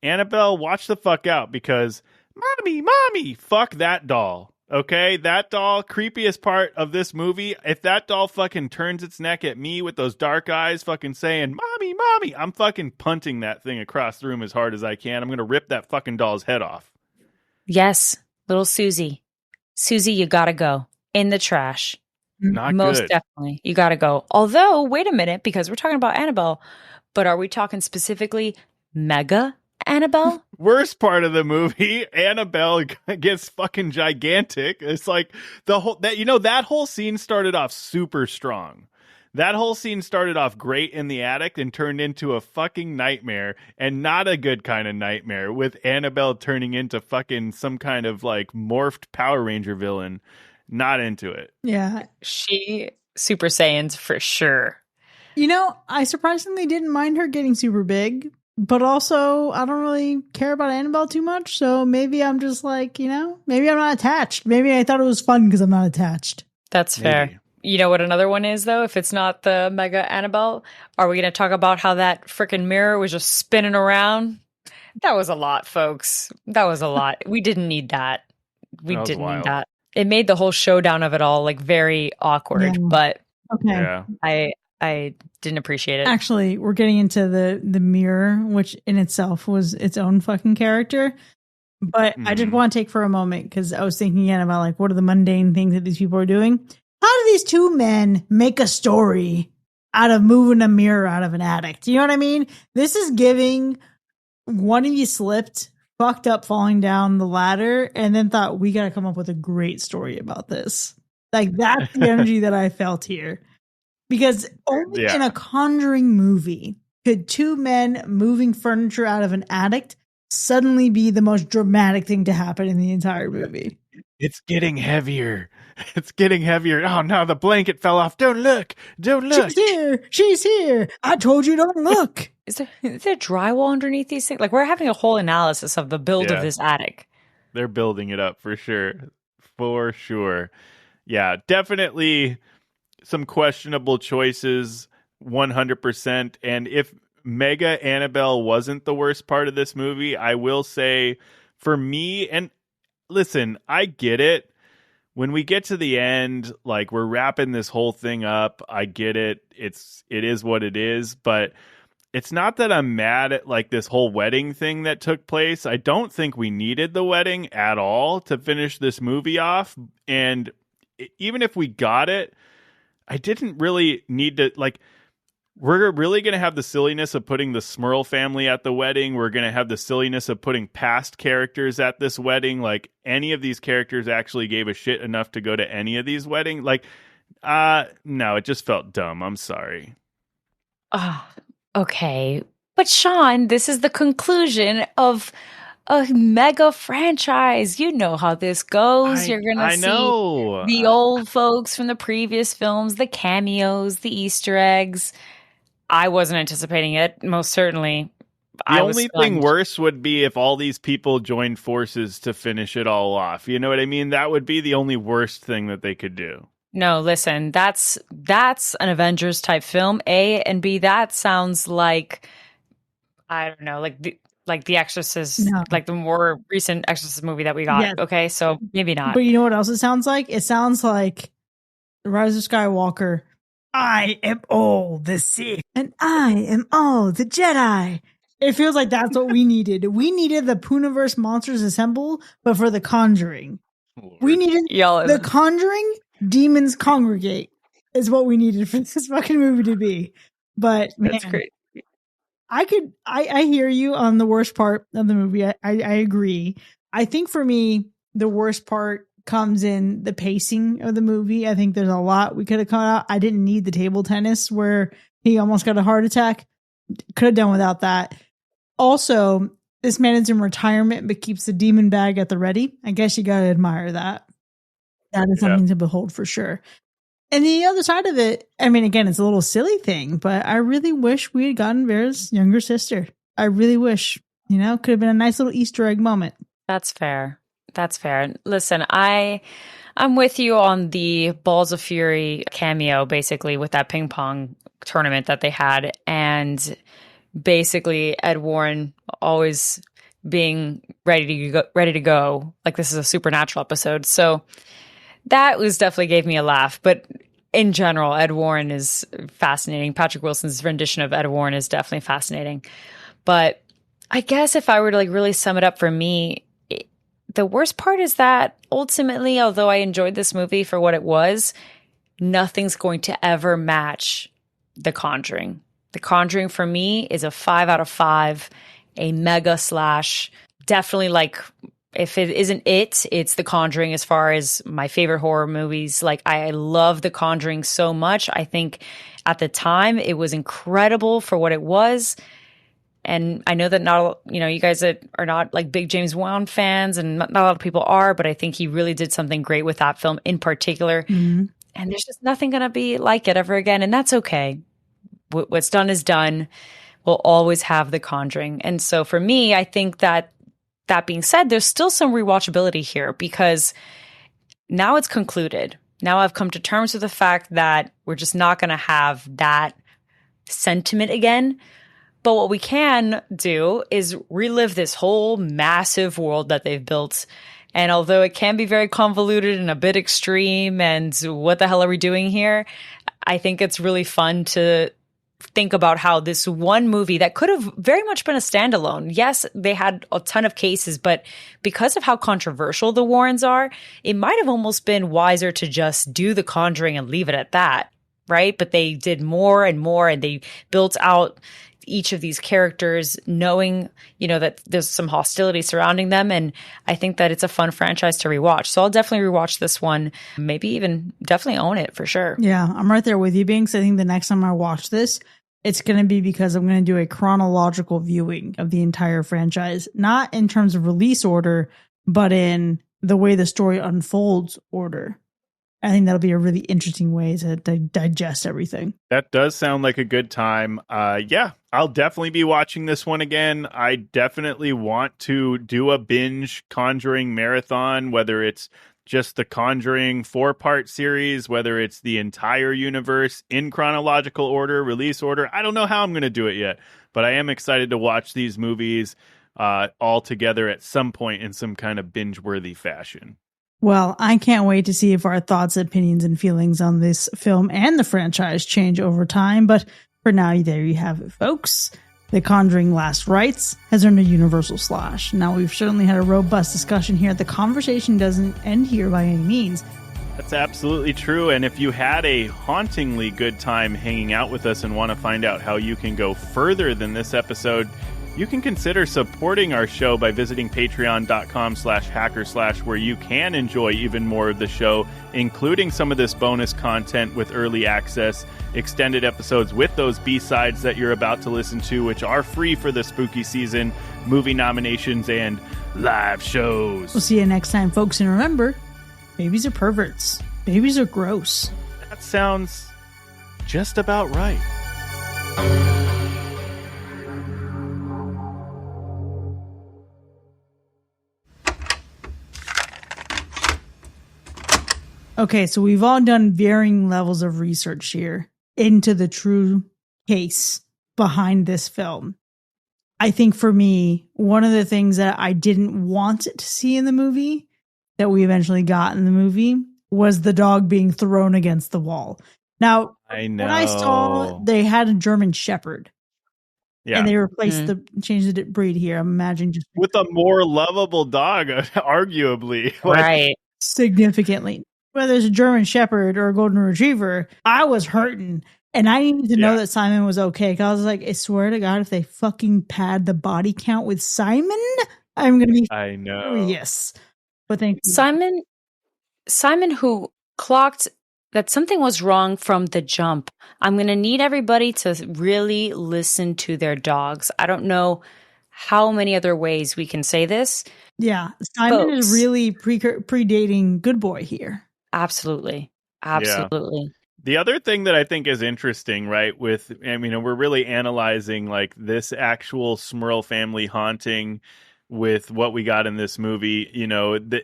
Speaker 2: Annabelle, watch the fuck out, because mommy, fuck that doll. Okay, that doll, creepiest part of this movie. If that doll fucking turns its neck at me with those dark eyes fucking saying, mommy, I'm fucking punting that thing across the room as hard as I can. I'm going to rip that fucking doll's head off.
Speaker 3: Yes, little Susie. Susie, you gotta go. In the trash.
Speaker 2: Not
Speaker 3: Most
Speaker 2: good.
Speaker 3: definitely. You gotta go. Although, wait a minute, because we're talking about Annabelle, but are we talking specifically Mega Annabelle?
Speaker 2: Worst part of the movie, Annabelle gets fucking gigantic. It's like that whole scene started off super strong. That whole scene started off great in the attic and turned into a fucking nightmare, and not a good kind of nightmare, with Annabelle turning into fucking some kind of like morphed Power Ranger villain. Not into it.
Speaker 1: Yeah.
Speaker 3: She Super Saiyans for sure.
Speaker 1: I surprisingly didn't mind her getting super big, but also I don't really care about Annabelle too much. So maybe I'm just like, maybe I'm not attached. Maybe I thought it was fun because I'm not attached.
Speaker 3: That's fair.
Speaker 2: Maybe.
Speaker 3: You know what another one is, though? If it's not the Mega Annabelle, are we going to talk about how that freaking mirror was just spinning around? That was a lot, folks. That was a lot. We didn't need that. We
Speaker 2: That was
Speaker 3: didn't need
Speaker 2: wild.
Speaker 3: that. It made the whole showdown of it all like very awkward,
Speaker 1: Yeah.
Speaker 3: but
Speaker 1: Okay.
Speaker 2: Yeah.
Speaker 3: I didn't appreciate it.
Speaker 1: Actually, we're getting into the mirror, which in itself was its own fucking character. But I just want to take for a moment because I was thinking again about like, what are the mundane things that these people are doing? How do these two men make a story out of moving a mirror out of an attic? Do you know what I mean? This is giving one of you slipped, fucked up falling down the ladder, and then thought, we got to come up with a great story about this. Like, that's the energy that I felt here. Because only in a Conjuring movie could two men moving furniture out of an attic suddenly be the most dramatic thing to happen in the entire movie.
Speaker 2: It's getting heavier. It's getting heavier. Oh no, the blanket fell off. Don't look. Don't look.
Speaker 1: She's here. She's here. I told you don't look.
Speaker 3: Is there drywall underneath these things? Like, we're having a whole analysis of the build of this attic.
Speaker 2: They're building it up for sure. For sure. Yeah, definitely some questionable choices, 100%. And if Mega Annabelle wasn't the worst part of this movie, I will say for me, and listen, I get it. When we get to the end, like we're wrapping this whole thing up, I get it. It is what it is, but it's not that I'm mad at like this whole wedding thing that took place. I don't think we needed the wedding at all to finish this movie off. And even if we got it, I didn't really need to, like, we're really going to have the silliness of putting the Smurl family at the wedding. We're going to have the silliness of putting past characters at this wedding. Like, any of these characters actually gave a shit enough to go to any of these weddings? Like, no, it just felt dumb. I'm sorry.
Speaker 3: Okay. But Sean, this is the conclusion of a mega franchise. You know how this goes. You're going to see the old folks from the previous films, the cameos, the Easter eggs. I wasn't anticipating it, most certainly.
Speaker 2: The only thing worse would be if all these people joined forces to finish it all off. You know what I mean? That would be the only worst thing that they could do.
Speaker 3: No, listen, that's an Avengers type film. A and B, that sounds like, I don't know, like the Exorcist, like the more recent Exorcist movie that we got. Yes. Okay, so maybe not.
Speaker 1: But you know what else it sounds like? It sounds like The Rise of Skywalker. I am all the Sith, and I am all the Jedi. It feels like that's what we needed. We needed the Pooniverse Monsters Assemble, but for the Conjuring. Lord. We needed the Conjuring Demons Congregate is what we needed for this fucking movie to be. But
Speaker 3: that's great.
Speaker 1: I hear you on the worst part of the movie. I agree. I think for me, the worst part comes in the pacing of the movie. I think there's a lot we could have cut out. I didn't need the table tennis where he almost got a heart attack. Could have done without that. Also, this man is in retirement but keeps the demon bag at the ready. I guess you got to admire that. That is something to behold for sure. And the other side of it, I mean, again, it's a little silly thing, but I really wish we had gotten Vera's younger sister. I really wish, could have been a nice little Easter egg moment.
Speaker 3: That's fair. That's fair. Listen, I'm with you on the Balls of Fury cameo, basically, with that ping pong tournament that they had. And basically Ed Warren always being ready to go. Like, this is a supernatural episode. So that definitely gave me a laugh. But in general, Ed Warren is fascinating. Patrick Wilson's rendition of Ed Warren is definitely fascinating. But I guess if I were to really sum it up for me, the worst part is that ultimately, although I enjoyed this movie for what it was, nothing's going to ever match The Conjuring. The Conjuring for me is a 5 out of 5, a mega slash. Definitely if it isn't it's The Conjuring as far as my favorite horror movies. Like, I love The Conjuring so much. I think at the time it was incredible for what it was. And I know that not, you guys are not like big James Wan fans, and not a lot of people are, but I think he really did something great with that film in particular. Mm-hmm. And there's just nothing going to be like it ever again. And that's okay. what's done is done. We'll always have The Conjuring. And so for me, I think that being said, there's still some rewatchability here because now it's concluded. Now I've come to terms with the fact that we're just not going to have that sentiment again. But what we can do is relive this whole massive world that they've built. And although it can be very convoluted and a bit extreme and what the hell are we doing here, I think it's really fun to think about how this one movie that could have very much been a standalone. Yes, they had a ton of cases, but because of how controversial the Warrens are, it might have almost been wiser to just do The Conjuring and leave it at that, right? But they did more and more, and they built out each of these characters knowing, that there's some hostility surrounding them. And I think that it's a fun franchise to rewatch. So I'll definitely rewatch this one, maybe even definitely own it for sure.
Speaker 1: Yeah, I'm right there with you, Binks. I think the next time I watch this, it's going to be because I'm going to do a chronological viewing of the entire franchise, not in terms of release order, but in the way the story unfolds order. I think that'll be a really interesting way to digest everything.
Speaker 2: That does sound like a good time. Yeah, I'll definitely be watching this one again. I definitely want to do a binge Conjuring marathon, whether it's just the Conjuring 4-part series, whether it's the entire universe in chronological order, release order. I don't know how I'm going to do it yet, but I am excited to watch these movies all together at some point in some kind of binge-worthy fashion.
Speaker 1: Well, I can't wait to see if our thoughts, opinions, and feelings on this film and the franchise change over time. But for now, there you have it, folks. The Conjuring Last Rites has earned a universal slash. Now, we've certainly had a robust discussion here. The conversation doesn't end here by any means.
Speaker 2: That's absolutely true. And if you had a hauntingly good time hanging out with us and want to find out how you can go further than this episode, you can consider supporting our show by visiting patreon.com/hacker/, where you can enjoy even more of the show, including some of this bonus content with early access, extended episodes with those B-sides that you're about to listen to, which are free for the spooky season, movie nominations, and live shows.
Speaker 1: We'll see you next time, folks. And remember, babies are perverts. Babies are gross.
Speaker 2: That sounds just about right.
Speaker 1: Okay, so we've all done varying levels of research here into the true case behind this film. I think for me, one of the things that I didn't want to see in the movie that we eventually got in the movie was the dog being thrown against the wall. Now, when I saw they had a German Shepherd, and they replaced changed the breed here. I'm imagining just
Speaker 2: with a more lovable dog, arguably,
Speaker 3: right?
Speaker 1: Significantly. Whether it's a German Shepherd or a Golden Retriever, I was hurting. And I needed to know that Simon was okay. Because I was like, I swear to God, if they fucking pad the body count with Simon, I'm going to be furious. But thank you.
Speaker 3: Simon who clocked that something was wrong from the jump. I'm going to need everybody to really listen to their dogs. I don't know how many other ways we can say this.
Speaker 1: Yeah. Simon is really predating Good Boy here.
Speaker 3: Absolutely.
Speaker 2: Yeah. The other thing that I think is interesting, right, we're really analyzing like this actual Smurl family haunting with what we got in this movie, that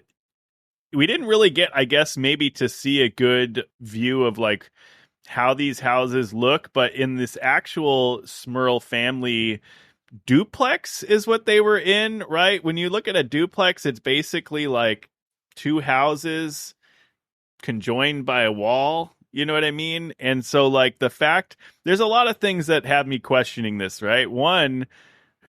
Speaker 2: we didn't really get, I guess, maybe to see a good view of like how these houses look, but in this actual Smurl family duplex is what they were in, right? When you look at a duplex, it's basically like two houses conjoined by a wall, you know what I mean? And so like there's a lot of things that have me questioning this, right? One,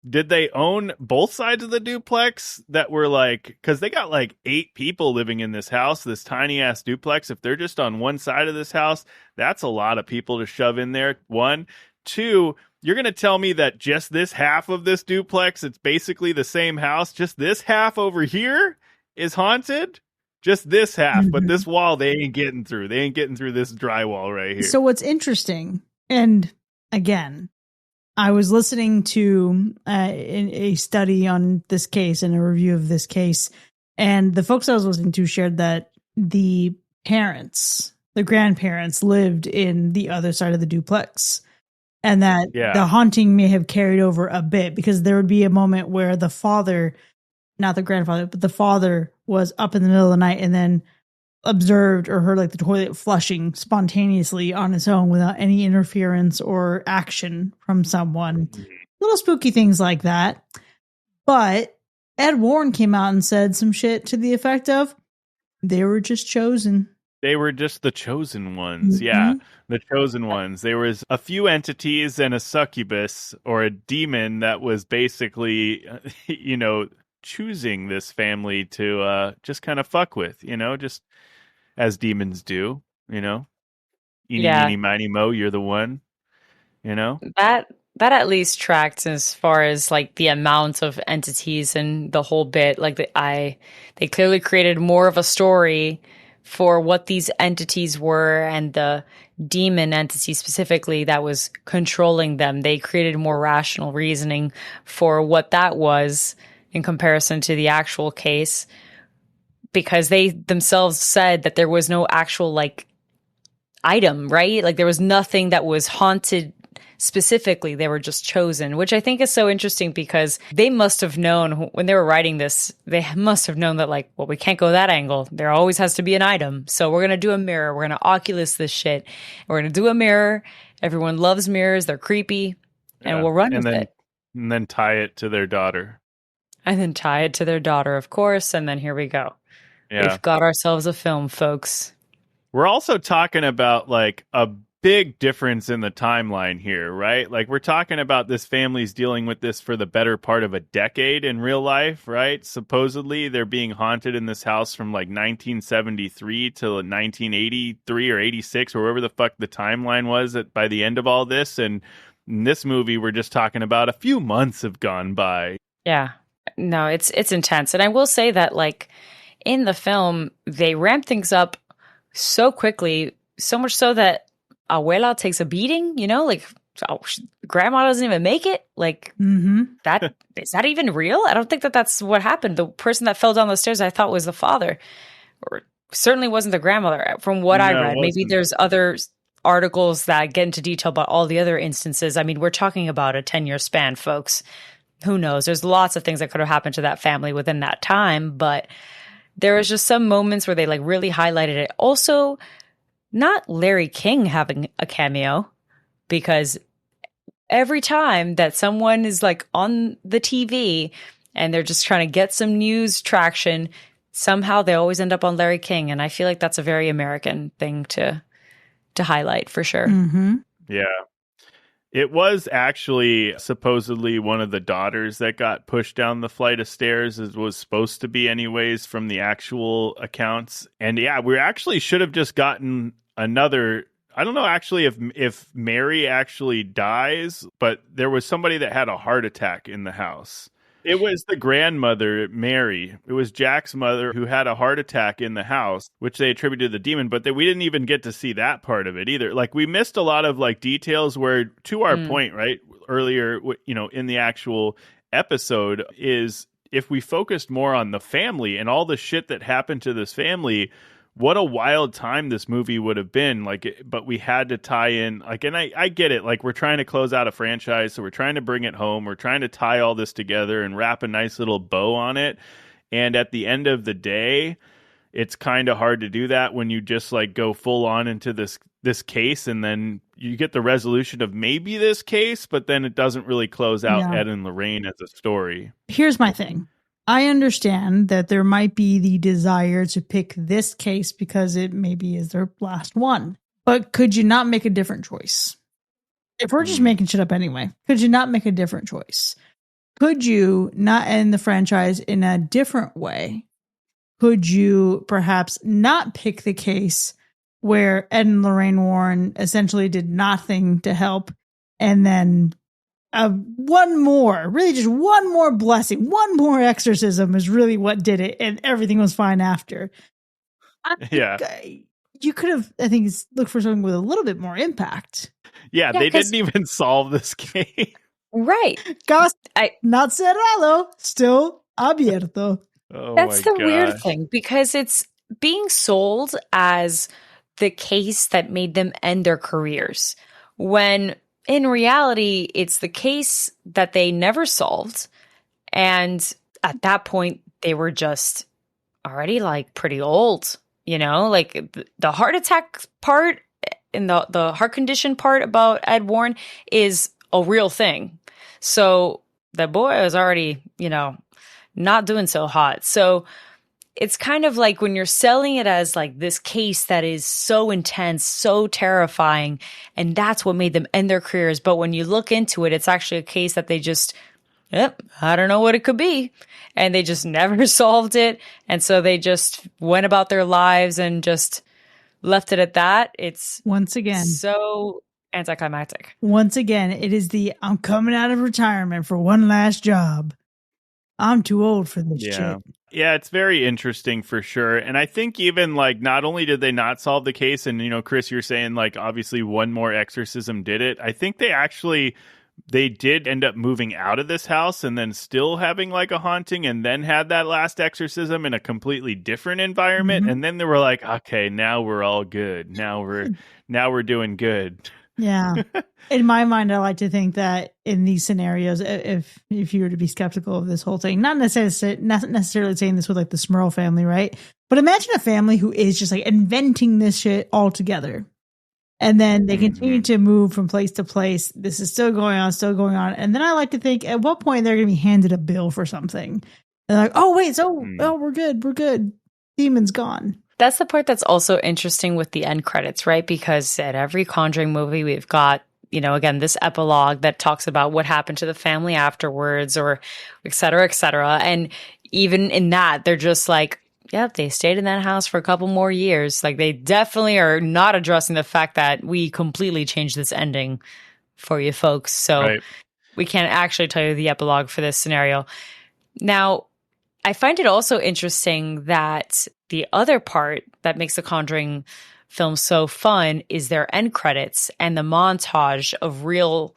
Speaker 2: did they own both sides of the duplex that were like, because they got like 8 people living in this house, this tiny ass duplex. If they're just on one side of this house, that's a lot of people to shove in there. 1, 2, you're going to tell me that just this half of this duplex, it's basically the same house, just this half over here is haunted? Just this half, but this wall they ain't getting through. They ain't getting through this drywall right here.
Speaker 1: So what's interesting, and again, I was listening to a study on this case and a review of this case, and the folks I was listening to shared that the grandparents lived in the other side of the duplex. and that
Speaker 2: Yeah.
Speaker 1: the haunting may have carried over a bit, because there would be a moment where the father, not the grandfather, but the father was up in the middle of the night and then observed or heard like the toilet flushing spontaneously on its own without any interference or action from someone. Little spooky things like that. But Ed Warren came out and said some shit to the effect of, they were just chosen.
Speaker 2: They were just the chosen ones.
Speaker 1: Mhm.
Speaker 2: Yeah, the chosen ones. There was a few entities and a succubus or a demon that was basically, choosing this family to just kind of fuck with, just as demons do, Eeny,
Speaker 3: Yeah.
Speaker 2: meeny, miny, mo, you're the one,
Speaker 3: That at least tracked as far as like the amount of entities and the whole bit. Like they clearly created more of a story for what these entities were, and the demon entity specifically that was controlling them. They created more rational reasoning for what that was in comparison to the actual case, because they themselves said that there was no actual like item, right? Like there was nothing that was haunted specifically. They were just chosen, which I think is so interesting, because they must have known when they were writing this, they must have known that like, well, we can't go that angle. There always has to be an item. So we're going to do a mirror. We're going to Oculus this shit. We're going to do a mirror. Everyone loves mirrors. They're creepy. And we'll run with it.
Speaker 2: And then tie it to their daughter.
Speaker 3: And then tie it to their daughter, of course. And then here we go.
Speaker 2: Yeah.
Speaker 3: We've got ourselves a film, folks.
Speaker 2: We're also talking about like a big difference in the timeline here, right? Like we're talking about this family's dealing with this for the better part of a decade in real life, right? Supposedly they're being haunted in this house from like 1973 to 1983 or 86 or wherever the fuck the timeline was by the end of all this. And in this movie, we're just talking about a few months have gone by.
Speaker 3: Yeah. No, it's intense. And I will say that like in the film, they ramp things up so quickly, so much so that Abuela takes a beating, like grandma doesn't even make it. Like that, is that even real? I don't think that that's what happened. The person that fell down the stairs, I thought was the father, or certainly wasn't the grandmother from what I read. Maybe there's other articles that get into detail about all the other instances. I mean, we're talking about a 10-year span, folks. Who knows? There's lots of things that could have happened to that family within that time, but there was just some moments where they like really highlighted it. Also, not Larry King having a cameo, because every time that someone is like on the TV and they're just trying to get some news traction, somehow they always end up on Larry King. And I feel like that's a very American thing to highlight for sure.
Speaker 2: Yeah. It was actually supposedly one of the daughters that got pushed down the flight of stairs. It was supposed to be anyways from the actual accounts. And yeah, we actually should have just gotten another. I don't know actually if Mary actually dies, but there was somebody that had a heart attack in the house. It was the grandmother, Mary. It was Jack's mother who had a heart attack in the house, which they attributed to the demon, but we didn't even get to see that part of it either. Like we missed a lot of like details where, to our point, right, earlier, in the actual episode, is if we focused more on the family and all the shit that happened to this family, what a wild time this movie would have been. But we had to tie in, and I get it. Like, we're trying to close out a franchise, so we're trying to bring it home. We're trying to tie all this together and wrap a nice little bow on it. And at the end of the day, it's kind of hard to do that when you just like go full on into this case, and then you get the resolution of maybe this case, but then it doesn't really close out Ed and Lorraine as a story.
Speaker 1: Here's my thing. I understand that there might be the desire to pick this case because it maybe is their last one. But could you not make a different choice? If we're just making shit up anyway, could you not make a different choice? Could you not end the franchise in a different way? Could you perhaps not pick the case where Ed and Lorraine Warren essentially did nothing to help, and then one more blessing, one more exorcism is really what did it, and everything was fine after? You could have, I think, looked for something with a little bit more impact.
Speaker 2: Yeah, they didn't even solve this case.
Speaker 3: Right.
Speaker 1: Not cerrado, still abierto.
Speaker 3: That's the weird thing, because it's being sold as the case that made them end their careers, when in reality, it's the case that they never solved. And at that point, they were just already like pretty old, like the heart attack part and the heart condition part about Ed Warren is a real thing. So the boy was already, not doing so hot. So it's kind of like when you're selling it as like this case that is so intense, so terrifying, and that's what made them end their careers. But when you look into it, it's actually a case that they just, I don't know what it could be. And they just never solved it. And so they just went about their lives and just left it at that. It's
Speaker 1: once again
Speaker 3: so anticlimactic.
Speaker 1: Once again, it is I'm coming out of retirement for one last job. I'm too old for this shit.
Speaker 2: Yeah, it's very interesting for sure. And I think even like not only did they not solve the case, and Chris, you're saying like obviously one more exorcism did it. I think they did end up moving out of this house and then still having like a haunting, and then had that last exorcism in a completely different environment. Mm-hmm. And then they were like, okay, now we're all good. Now we're doing good.
Speaker 1: Yeah. In my mind, I like to think that in these scenarios, if you were to be skeptical of this whole thing, not necessarily saying this with like the Smurl family, right? But imagine a family who is just like inventing this shit all together. And then they continue to move from place to place. This is still going on. And then I like to think at what point they're going to be handed a bill for something. They're like, oh, wait, we're good. Demon's gone.
Speaker 3: That's the part that's also interesting with the end credits, right? Because at every Conjuring movie, we've got, again, this epilogue that talks about what happened to the family afterwards, or et cetera, et cetera. And even in that, they're just like, yep, they stayed in that house for a couple more years. Like, they definitely are not addressing the fact that we completely changed this ending for you folks. So we can't actually tell you the epilogue for this scenario. Now, I find it also interesting that the other part that makes the Conjuring film so fun is their end credits and the montage of real,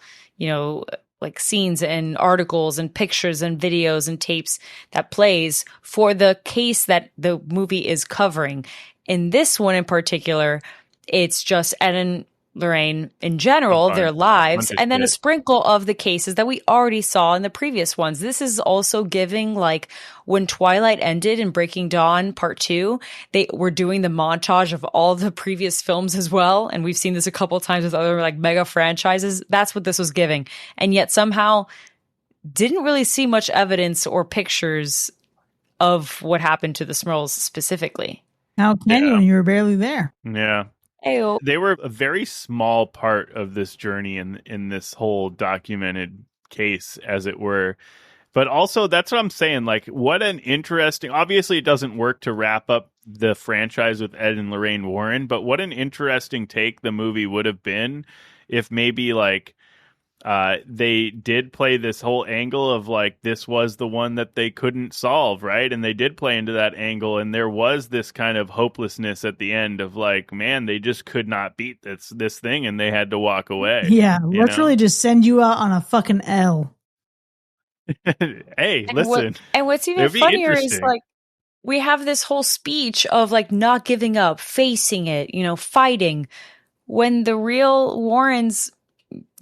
Speaker 3: like scenes and articles and pictures and videos and tapes that plays for the case that the movie is covering. In this one in particular, it's just Ed and Lorraine in general, their lives, and then a sprinkle of the cases that we already saw in the previous ones. This is also giving, like, when Twilight ended in Breaking Dawn Part 2, they were doing the montage of all the previous films as well. And we've seen this a couple of times with other like mega franchises. That's what this was giving. And yet somehow didn't really see much evidence or pictures of what happened to the Smurls specifically.
Speaker 1: How can you when you were barely there?
Speaker 2: Yeah.
Speaker 3: Ayo.
Speaker 2: They were a very small part of this journey in this whole documented case, as it were. But also, that's what I'm saying. Like, what an interesting... Obviously, it doesn't work to wrap up the franchise with Ed and Lorraine Warren, but what an interesting take the movie would have been if maybe, like, they did play this whole angle of, like, this was the one that they couldn't solve, right? And they did play into that angle, and there was this kind of hopelessness at the end of, like, man, they just could not beat this thing, and they had to walk away.
Speaker 1: Yeah, literally just send you out on a fucking L.
Speaker 2: Hey, listen.
Speaker 3: And what's even funnier is, like, we have this whole speech of, like, not giving up, facing it, fighting, when the real Warrens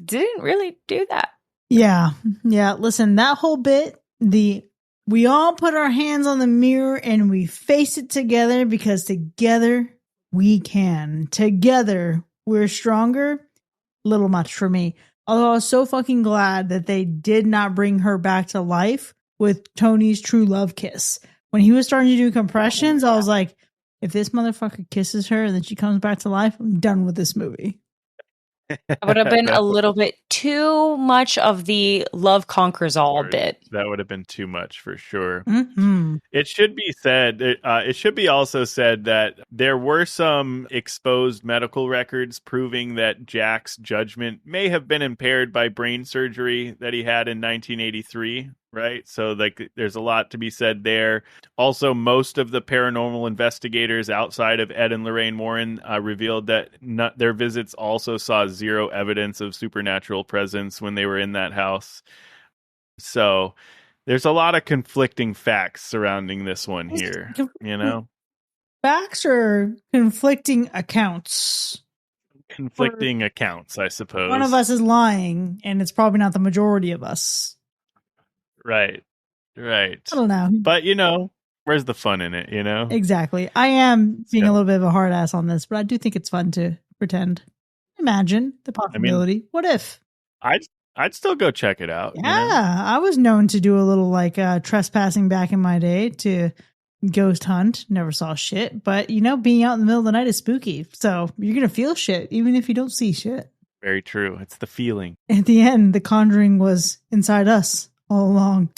Speaker 3: didn't really do that.
Speaker 1: Yeah. Listen, that whole bit, we all put our hands on the mirror and we face it together because together we can. Together we're stronger. Little much for me. Although I was so fucking glad that they did not bring her back to life with Tony's true love kiss. When he was starting to do compressions, I was like, if this motherfucker kisses her and then she comes back to life, I'm done with this movie.
Speaker 3: That would have been a little bit too much of the love conquers all bit.
Speaker 2: That would have been too much for sure.
Speaker 1: Mm-hmm.
Speaker 2: It should be said, it should be also said that there were some exposed medical records proving that Jack's judgment may have been impaired by brain surgery that he had in 1983. Right. So like there's a lot to be said there. Also, most of the paranormal investigators outside of Ed and Lorraine Warren revealed that their visits also saw zero evidence of supernatural presence when they were in that house. So there's a lot of conflicting facts surrounding this one here,
Speaker 1: Facts or conflicting accounts?
Speaker 2: conflicting accounts, I suppose.
Speaker 1: One of us is lying, and it's probably not the majority of us.
Speaker 2: Right.
Speaker 1: I don't know.
Speaker 2: But, where's the fun in it,
Speaker 1: Exactly. I am being a little bit of a hard ass on this, but I do think it's fun to pretend. Imagine the possibility. What if?
Speaker 2: I'd still go check it out.
Speaker 1: Yeah, I was known to do a little trespassing back in my day to ghost hunt. Never saw shit, but being out in the middle of the night is spooky. So you're gonna feel shit even if you don't see shit.
Speaker 2: Very true. It's the feeling.
Speaker 1: At the end, the Conjuring was inside us all along.